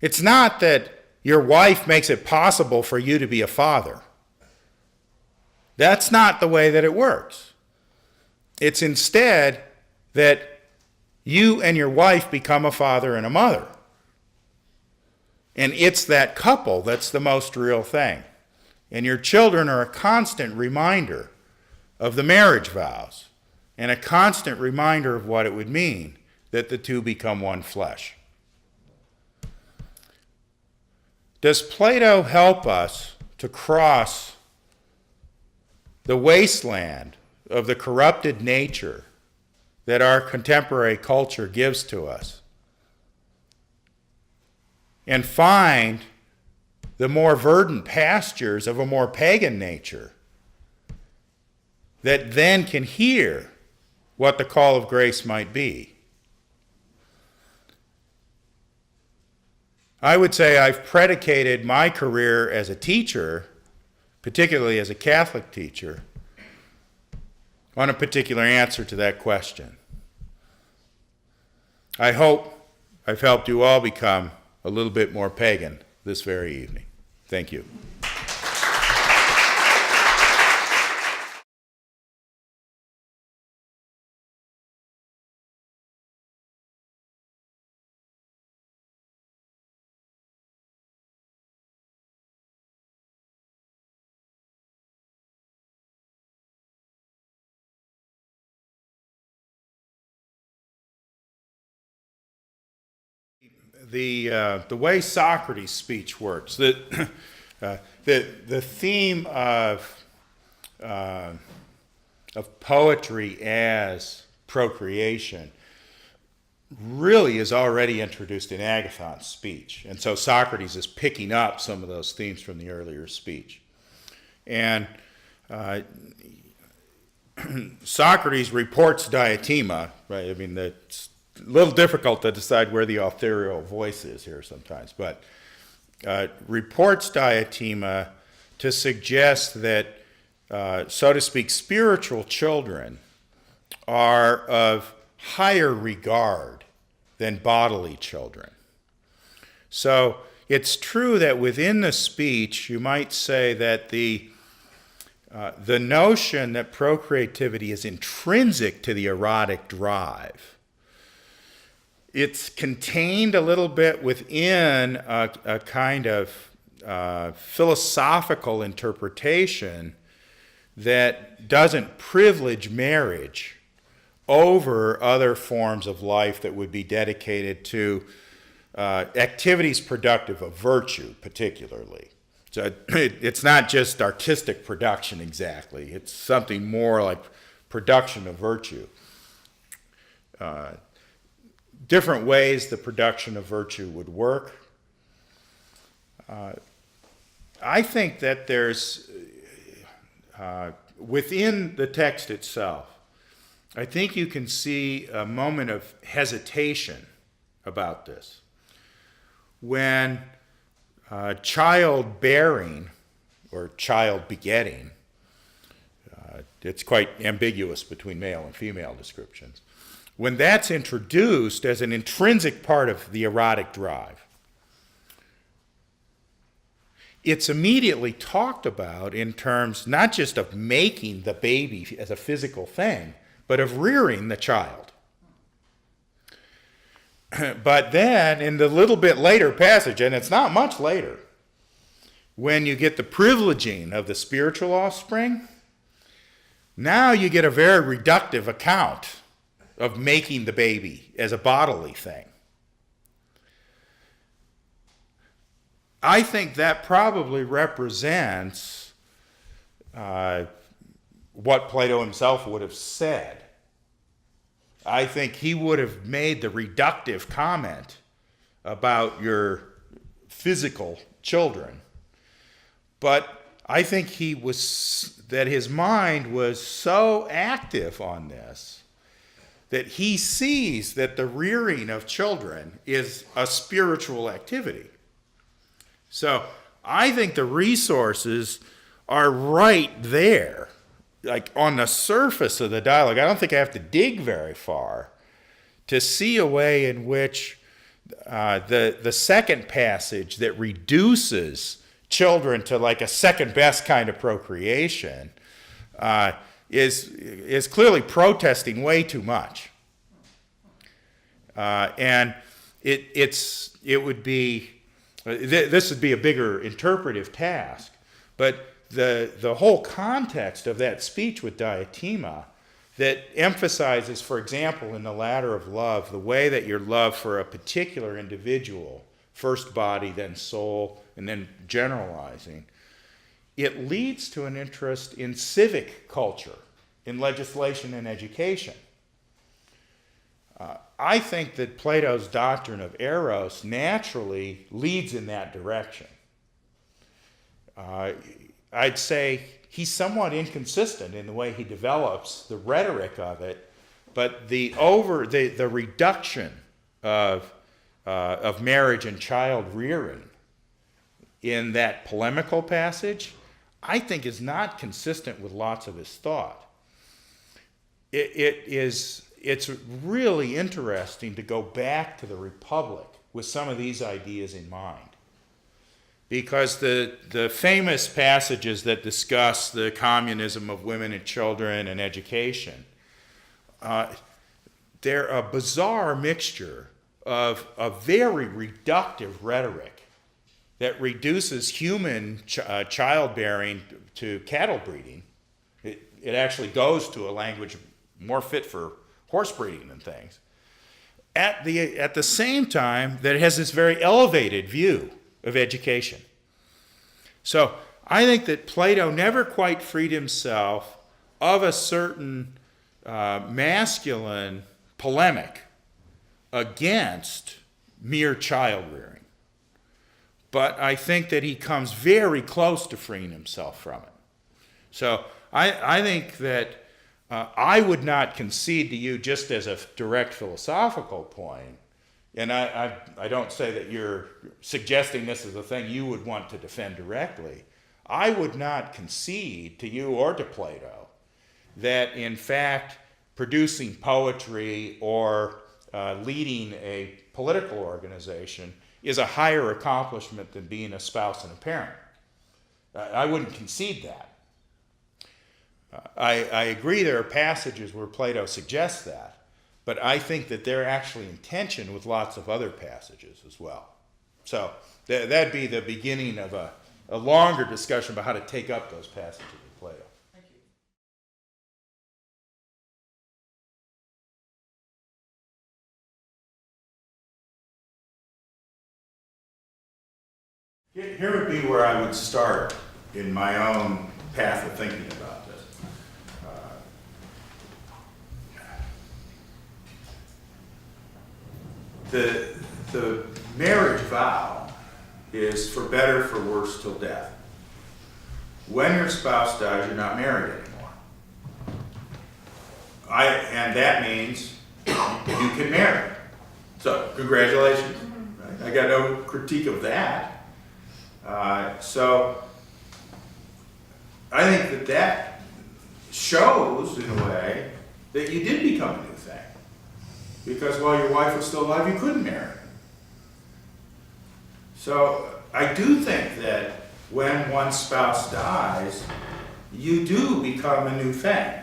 It's not that your wife makes it possible for you to be a father. That's not the way that it works. It's instead that you and your wife become a father and a mother. And it's that couple that's the most real thing. And your children are a constant reminder of the marriage vows and a constant reminder of what it would mean that the two become one flesh. Does Plato help us to cross the wasteland of the corrupted nature that our contemporary culture gives to us and find the more verdant pastures of a more pagan nature that then can hear what the call of grace might be? I would say I've predicated my career as a teacher, particularly as a Catholic teacher, on a particular answer to that question. I hope I've helped you all become a little bit more pagan this very evening. Thank you. The way Socrates' speech works, the theme of poetry as procreation really is already introduced in Agathon's speech, and so Socrates is picking up some of those themes from the earlier speech, and Socrates reports diatema, right? I mean, it's a little difficult to decide where the authorial voice is here sometimes, but reports diatema to suggest that, so to speak, spiritual children are of higher regard than bodily children. So it's true that within the speech, you might say that the notion that procreativity is intrinsic to the erotic drive, it's contained a little bit within a kind of philosophical interpretation that doesn't privilege marriage over other forms of life that would be dedicated to activities productive of virtue, particularly. So it's not just artistic production exactly. It's something more like production of virtue. Different ways the production of virtue would work. I think that there's, within the text itself, I think you can see a moment of hesitation about this. When childbearing or child begetting, it's quite ambiguous between male and female descriptions, when that's introduced as an intrinsic part of the erotic drive, it's immediately talked about in terms not just of making the baby as a physical thing, but of rearing the child. But then, in the little bit later passage, and it's not much later, when you get the privileging of the spiritual offspring, now you get a very reductive account of making the baby as a bodily thing. I think that probably represents what Plato himself would have said. I think he would have made the reductive comment about your physical children. But I think that his mind was so active on this that he sees that the rearing of children is a spiritual activity. So I think the resources are right there, like on the surface of the dialogue. I don't think I have to dig very far to see a way in which the second passage that reduces children to like a second best kind of procreation is clearly protesting way too much. And this would be a bigger interpretive task, but the whole context of that speech with diatema that emphasizes, for example, in the ladder of love, the way that your love for a particular individual, first body, then soul, and then generalizing, it leads to an interest in civic culture, in legislation and education. I think that Plato's doctrine of Eros naturally leads in that direction. I'd say he's somewhat inconsistent in the way he develops the rhetoric of it, but the reduction of marriage and child rearing in that polemical passage, I think is not consistent with lots of his thought. it's really interesting to go back to the Republic with some of these ideas in mind. Because the famous passages that discuss the communism of women and children and education, they're a bizarre mixture of a very reductive rhetoric that reduces human childbearing to cattle breeding. It actually goes to a language more fit for horse breeding than things. At the same time that it has this very elevated view of education. So I think that Plato never quite freed himself of a certain masculine polemic against mere child rearing. But I think that he comes very close to freeing himself from it. So I think that I would not concede to you just as a direct philosophical point, and I don't say that you're suggesting this is a thing you would want to defend directly. I would not concede to you or to Plato that, in fact, producing poetry or leading a political organization is a higher accomplishment than being a spouse and a parent. I wouldn't concede that. I agree there are passages where Plato suggests that, but I think that they're actually in tension with lots of other passages as well. So that'd be the beginning of a longer discussion about how to take up those passages of Plato. Thank you. Here would be where I would start in my own path of thinking about this. The marriage vow is for better, for worse, till death. When your spouse dies, you're not married anymore. And that means you can marry. So, congratulations. Right? I got no critique of that. So, I think that shows, in a way, that you did become a new thing. Because while your wife was still alive, you couldn't marry. So I do think that when one spouse dies, you do become a new thing.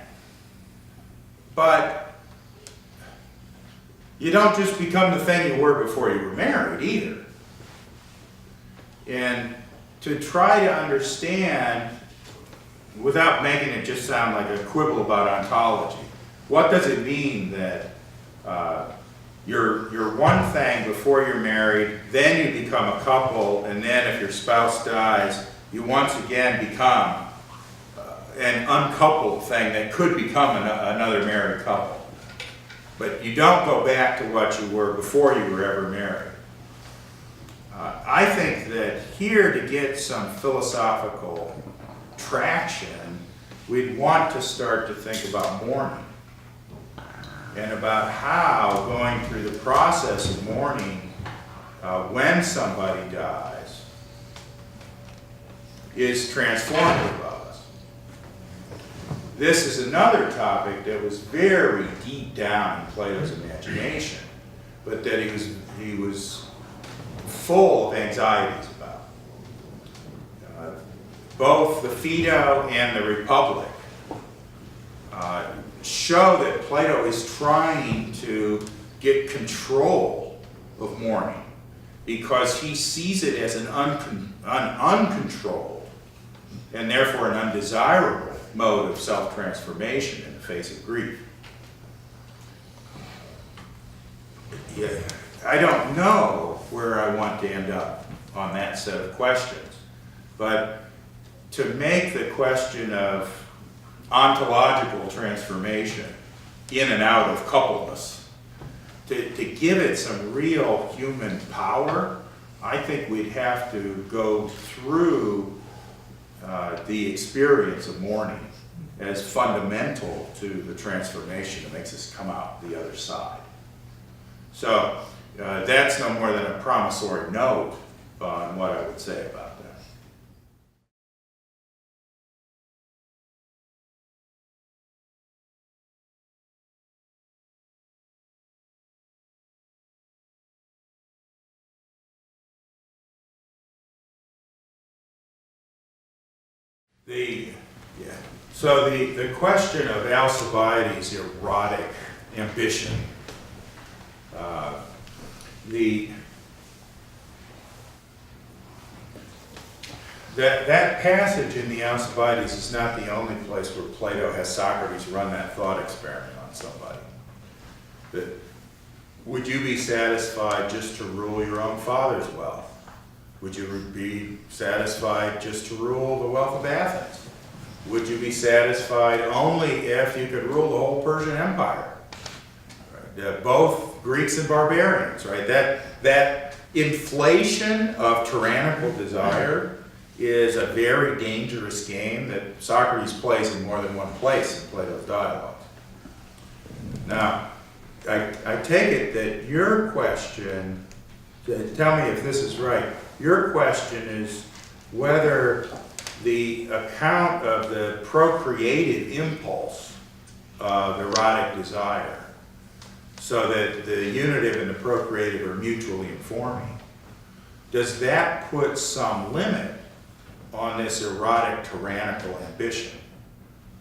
But you don't just become the thing you were before you were married either. And to try to understand, without making it just sound like a quibble about ontology, what does it mean that you're one thing before you're married, then you become a couple, and then if your spouse dies, you once again become an uncoupled thing that could become another married couple. But you don't go back to what you were before you were ever married. I think that here, to get some philosophical traction, we'd want to start to think about mourning. And about how going through the process of mourning when somebody dies is transformative of us. This is another topic that was very deep down in Plato's imagination, but that he was full of anxieties about. Both the Phaedo and the Republic show that Plato is trying to get control of mourning because he sees it as an uncontrolled and therefore an undesirable mode of self-transformation in the face of grief. Yeah, I don't know where I want to end up on that set of questions, but to make the question of ontological transformation in and out of coupleness, to give it some real human power, I think we'd have to go through the experience of mourning as fundamental to the transformation that makes us come out the other side. So that's no more than a promissory note on what I would say about The So the question of Alcibiades' erotic ambition, that passage in the Alcibiades is not the only place where Plato has Socrates run that thought experiment on somebody. That, would you be satisfied just to rule your own father's wealth? Would you be satisfied just to rule the wealth of Athens? Would you be satisfied only if you could rule the whole Persian Empire? Right? Both Greeks and barbarians, right? That inflation of tyrannical desire is a very dangerous game that Socrates plays in more than one place in Plato's dialogues. Now, I take it that your question, tell me if this is right, your question is whether the account of the procreative impulse of erotic desire, so that the unitive and the procreative are mutually informing, does that put some limit on this erotic tyrannical ambition?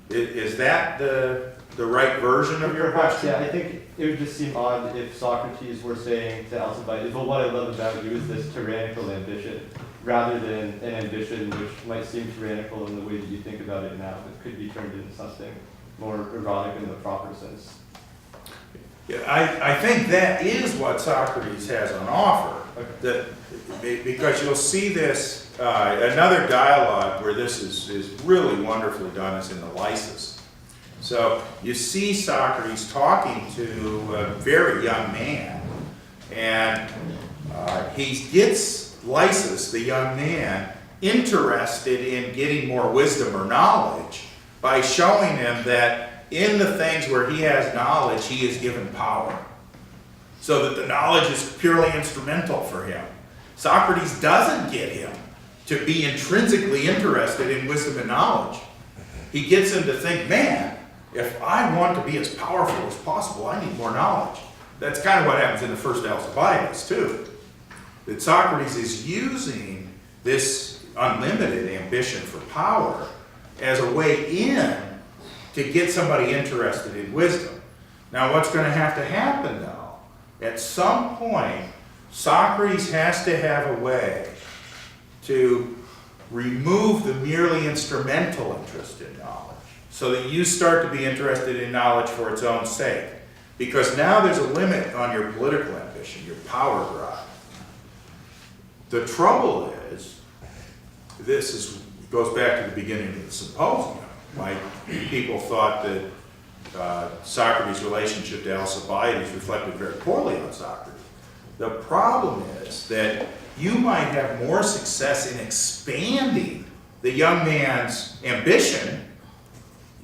Is that the right version of your question? Yeah, I think it would just seem odd if Socrates were saying to Alcibiades, well, what I love about you is this tyrannical ambition, rather than an ambition which might seem tyrannical in the way that you think about it now, but could be turned into something more erotic in the proper sense. Yeah, I think that is what Socrates has on offer. Okay. Because you'll see this, another dialogue where this is really wonderfully done is in the Lysis. So you see Socrates talking to a very young man, and he gets Lysis, the young man, interested in getting more wisdom or knowledge by showing him that in the things where he has knowledge, he is given power. So that the knowledge is purely instrumental for him. Socrates doesn't get him to be intrinsically interested in wisdom and knowledge. He gets him to think, man, if I want to be as powerful as possible, I need more knowledge. That's kind of what happens in the first Alcibiades, too. That Socrates is using this unlimited ambition for power as a way in to get somebody interested in wisdom. Now, what's going to happen, though, at some point, Socrates has to have a way to remove the merely instrumental interest in knowledge so that you start to be interested in knowledge for its own sake. Because now there's a limit on your political ambition, your power drive. The trouble is, goes back to the beginning of the symposium. Like, people thought that Socrates' relationship to Alcibiades reflected very poorly on Socrates. The problem is that you might have more success in expanding the young man's ambition.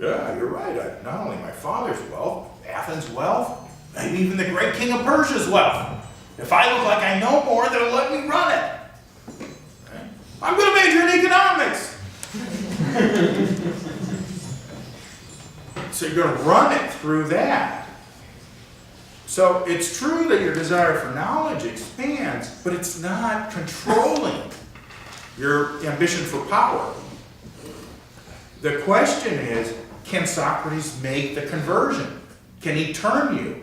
Yeah, you're right. Not only my father's wealth, Athens' wealth, maybe even the great king of Persia's wealth. If I look like I know more, they'll let me run it. Okay? I'm going to major in economics. So you're going to run it through that. So it's true that your desire for knowledge expands, but it's not controlling your ambition for power. The question is, can Socrates make the conversion? Can he turn you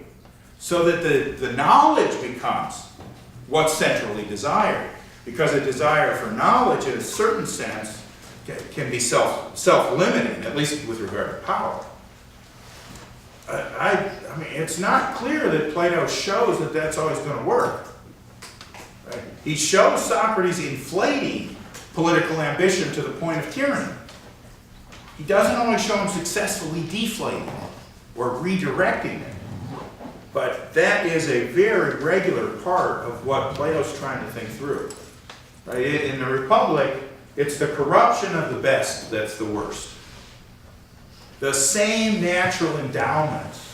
so that the knowledge becomes what's centrally desired? Because a desire for knowledge, in a certain sense, can be self-limiting, at least with regard to power. I mean, it's not clear that Plato shows that that's always going to work. Right? He shows Socrates inflating political ambition to the point of tyranny. He doesn't always show him successfully deflating it or redirecting it. But that is a very regular part of what Plato's trying to think through. Right? In the Republic, it's the corruption of the best that's the worst. The same natural endowments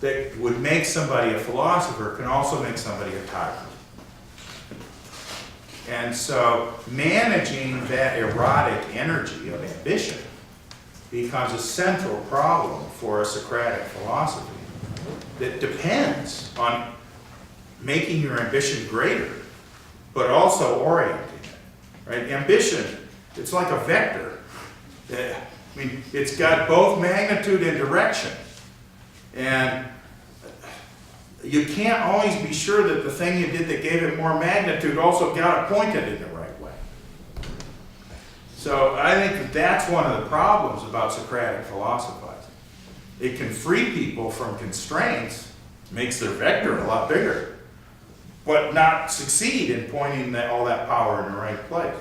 that would make somebody a philosopher can also make somebody a tyrant. And so managing that erotic energy of ambition becomes a central problem for a Socratic philosophy that depends on making your ambition greater, but also orienting it. Right? Ambition, it's like a vector. I mean, it's got both magnitude and direction. And you can't always be sure that the thing you did that gave it more magnitude also got it pointed in the right way. So I think that that's one of the problems about Socratic philosophizing. It can free people from constraints, makes their vector a lot bigger, but not succeed in pointing all that power in the right place.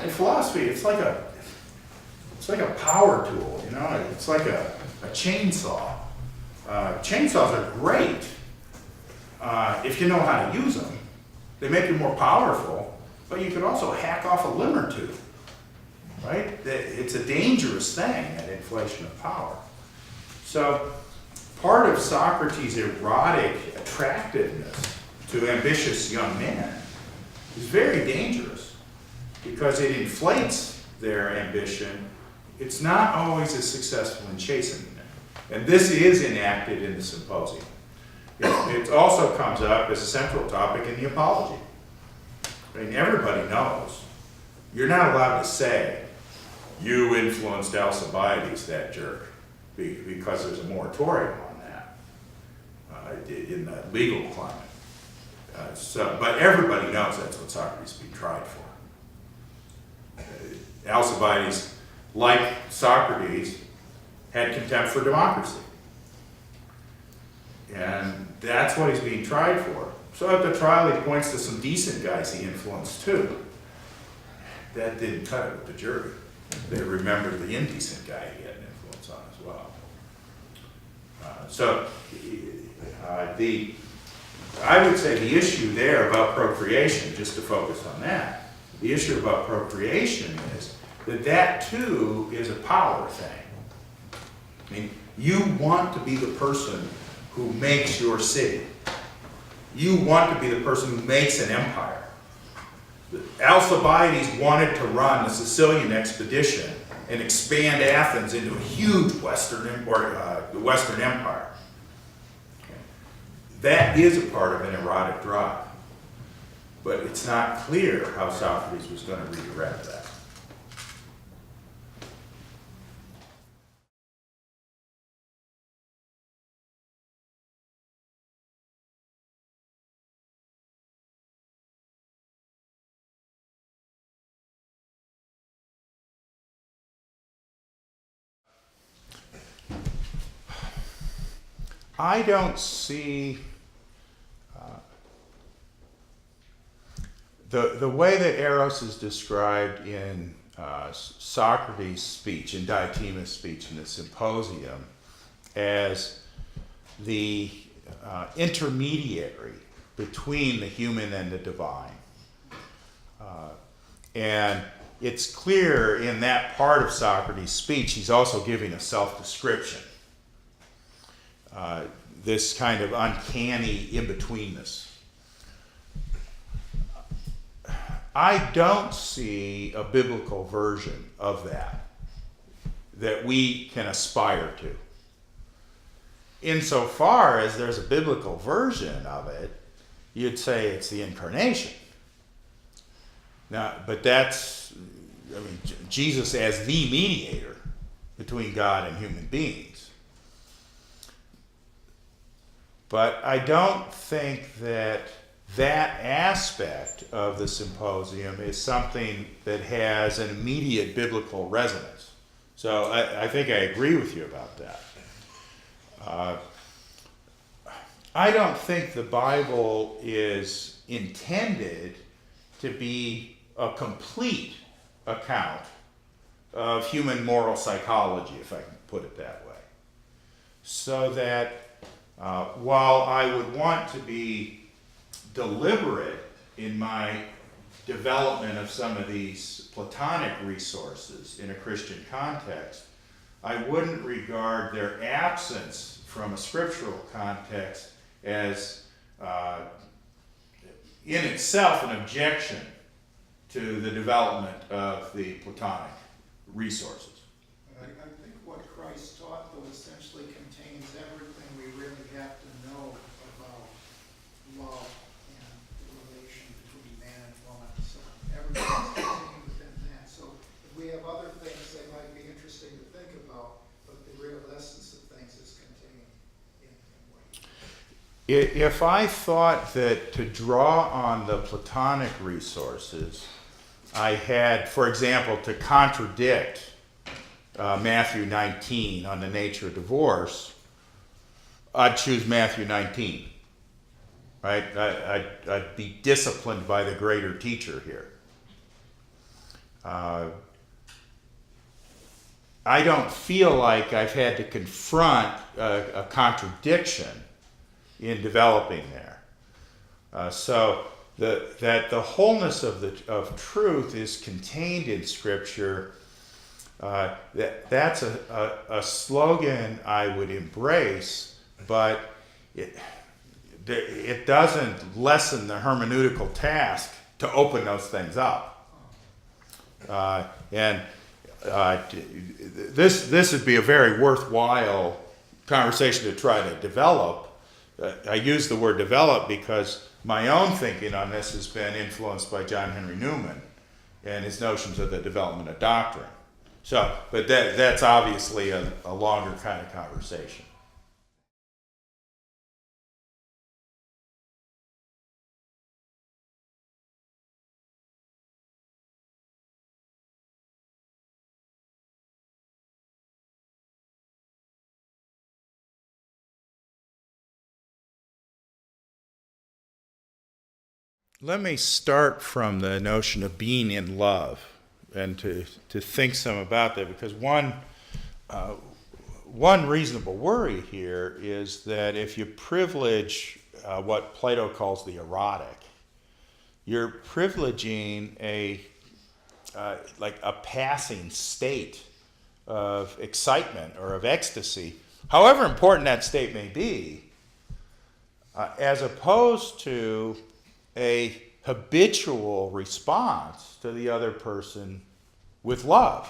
In philosophy, it's like a power tool, you know. It's like a chainsaw. Chainsaws are great if you know how to use them. They make you more powerful, but you could also hack off a limb or two, right? It's a dangerous thing, that inflation of power. So part of Socrates' erotic attractiveness to ambitious young men is very dangerous because it inflates their ambition. It's not always as successful in chastening it. And this is enacted in the Symposium. It also comes up as a central topic in the Apology. I mean, everybody knows you're not allowed to say, you influenced Alcibiades, that jerk, because there's a moratorium on that in the legal climate. But everybody knows that's what Socrates is being tried for. Alcibiades, like Socrates, had contempt for democracy. And that's what he's being tried for. So at the trial, he points to some decent guys he influenced too. That didn't cut it with the jury. They remembered the indecent guy he had an influence on as well. I would say the issue there about procreation, just to focus on that, the issue about procreation is that too is a power thing. I mean, you want to be the person who makes your city. You want to be the person who makes an empire. Alcibiades wanted to run the Sicilian expedition and expand Athens into a huge Western Empire. That is a part of an erotic drive. But it's not clear how Socrates was going to redirect that. I don't see the way that Eros is described in Socrates' speech, in Diotimus' speech in the Symposium, as the intermediary between the human and the divine. And it's clear in that part of Socrates' speech, he's also giving a self-description. This kind of uncanny in-betweenness. I don't see a biblical version of that we can aspire to. Insofar as there's a biblical version of it, you'd say it's the incarnation. Now, but that's, I mean, Jesus as the mediator between God and human beings. But I don't think that aspect of the Symposium is something that has an immediate biblical resonance. So I think I agree with you about that. I don't think the Bible is intended to be a complete account of human moral psychology, if I can put it that way. So that while I would want to be deliberate in my development of some of these Platonic resources in a Christian context, I wouldn't regard their absence from a scriptural context as in itself an objection to the development of the Platonic resources. I think what Christ taught, though, essentially contains everything we really have to know about love and the relation between man and woman. So everything's contained within that. So if we have other things that might be interesting If I thought that to draw on the Platonic resources, I had, for example, to contradict Matthew 19 on the nature of divorce, I'd choose Matthew 19. Right? I'd be disciplined by the greater teacher here. I don't feel like I've had to confront a contradiction in developing there. So that the wholeness of truth is contained in Scripture, that's a slogan I would embrace, but it doesn't lessen the hermeneutical task to open those things up. This would be a very worthwhile conversation to try to develop. I use the word develop because my own thinking on this has been influenced by John Henry Newman and his notions of the development of doctrine. So, but that's obviously a longer kind of conversation. Let me start from the notion of being in love and to think some about that, because one reasonable worry here is that if you privilege what Plato calls the erotic, you're privileging a passing state of excitement or of ecstasy, however important that state may be, as opposed to a habitual response to the other person with love.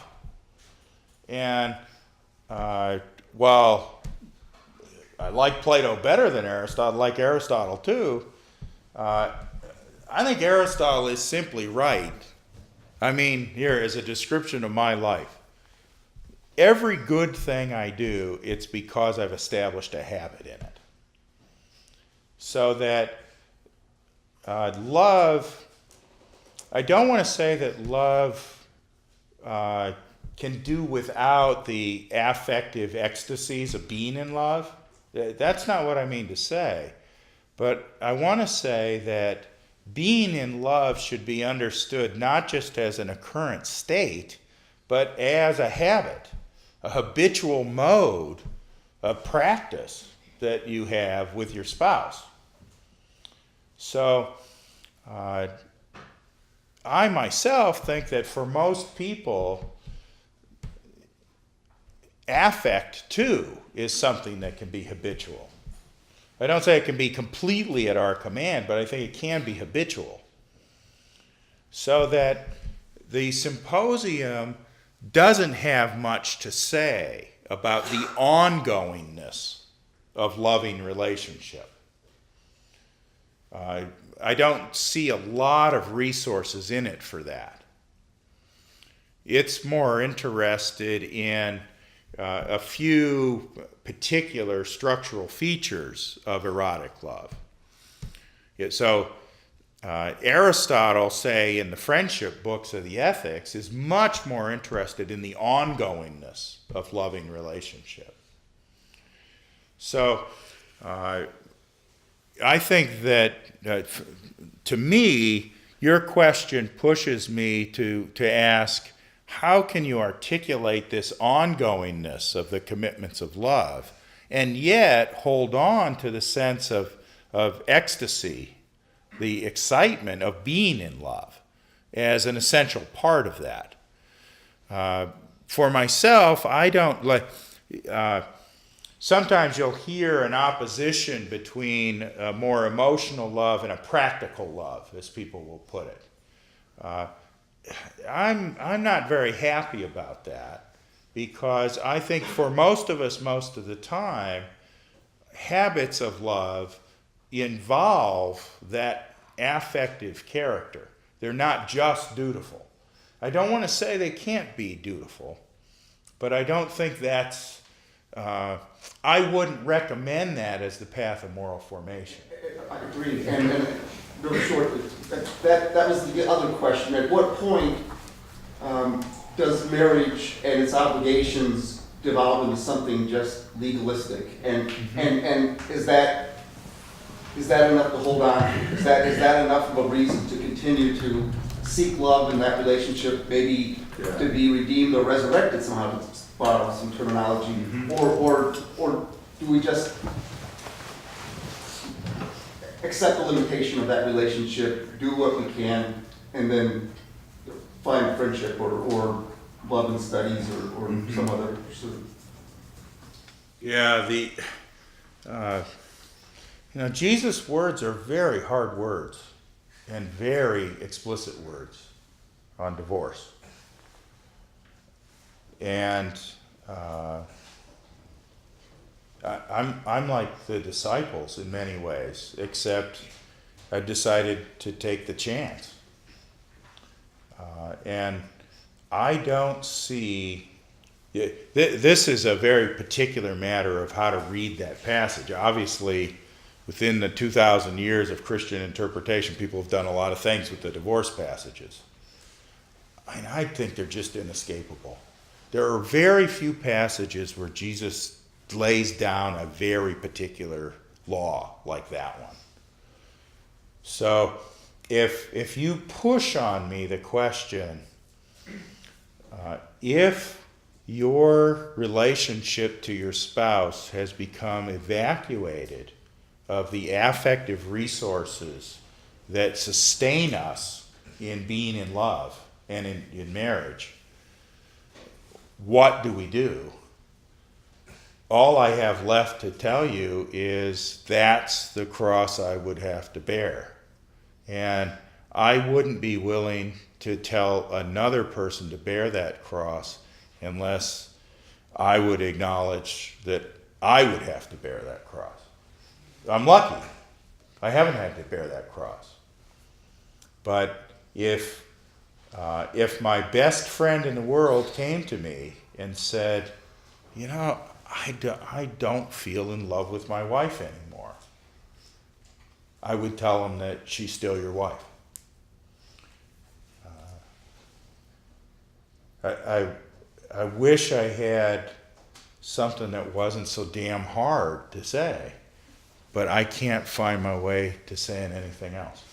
And while I like Plato better than Aristotle, I like Aristotle too, I think Aristotle is simply right. I mean, here is a description of my life. Every good thing I do, it's because I've established a habit in it. So that love, I don't want to say that love can do without the affective ecstasies of being in love. That's not what I mean to say. But I want to say that being in love should be understood not just as an occurrent state, but as a habit, a habitual mode of practice that you have with your spouse. So, I myself think that for most people, affect too is something that can be habitual. I don't say it can be completely at our command, but I think it can be habitual. So that the symposium doesn't have much to say about the ongoingness of loving relationship. I don't see a lot of resources in it for that. It's more interested in a few particular structural features of erotic love. So Aristotle, say, in the friendship books of the ethics, is much more interested in the ongoingness of loving relationship. So I think that, to me, your question pushes me to ask, how can you articulate this ongoingness of the commitments of love and yet hold on to the sense of ecstasy, the excitement of being in love, as an essential part of that? For myself, I don't like... Sometimes you'll hear an opposition between a more emotional love and a practical love, as people will put it. I'm not very happy about that, because I think for most of us, most of the time, habits of love involve that affective character. They're not just dutiful. I don't want to say they can't be dutiful, but I don't think that's I wouldn't recommend that as the path of moral formation. I agree, and really short, that was the other question. At what point does marriage and its obligations devolve into something just legalistic? And is that enough to hold on to? Is that enough of a reason to continue to seek love in that relationship, maybe to be redeemed or resurrected somehow, to borrow some terminology, or do we just accept the limitation of that relationship, do what we can, and then find friendship or love in studies or some other pursuit? Yeah, Jesus' words are very hard words and very explicit words on divorce. And I'm like the disciples in many ways, except I decided to take the chance. And I don't see, this is a very particular matter of how to read that passage. Obviously, within the 2,000 years of Christian interpretation, people have done a lot of things with the divorce passages. I think they're just inescapable. There are very few passages where Jesus lays down a very particular law like that one. So if you push on me the question, if your relationship to your spouse has become evacuated of the affective resources that sustain us in being in love and in marriage, what do we do? All I have left to tell you is that's the cross I would have to bear. And I wouldn't be willing to tell another person to bear that cross unless I would acknowledge that I would have to bear that cross. I'm lucky. I haven't had to bear that cross. But if my best friend in the world came to me and said, I don't feel in love with my wife anymore, I would tell him that she's still your wife. I wish I had something that wasn't so damn hard to say, but I can't find my way to saying anything else.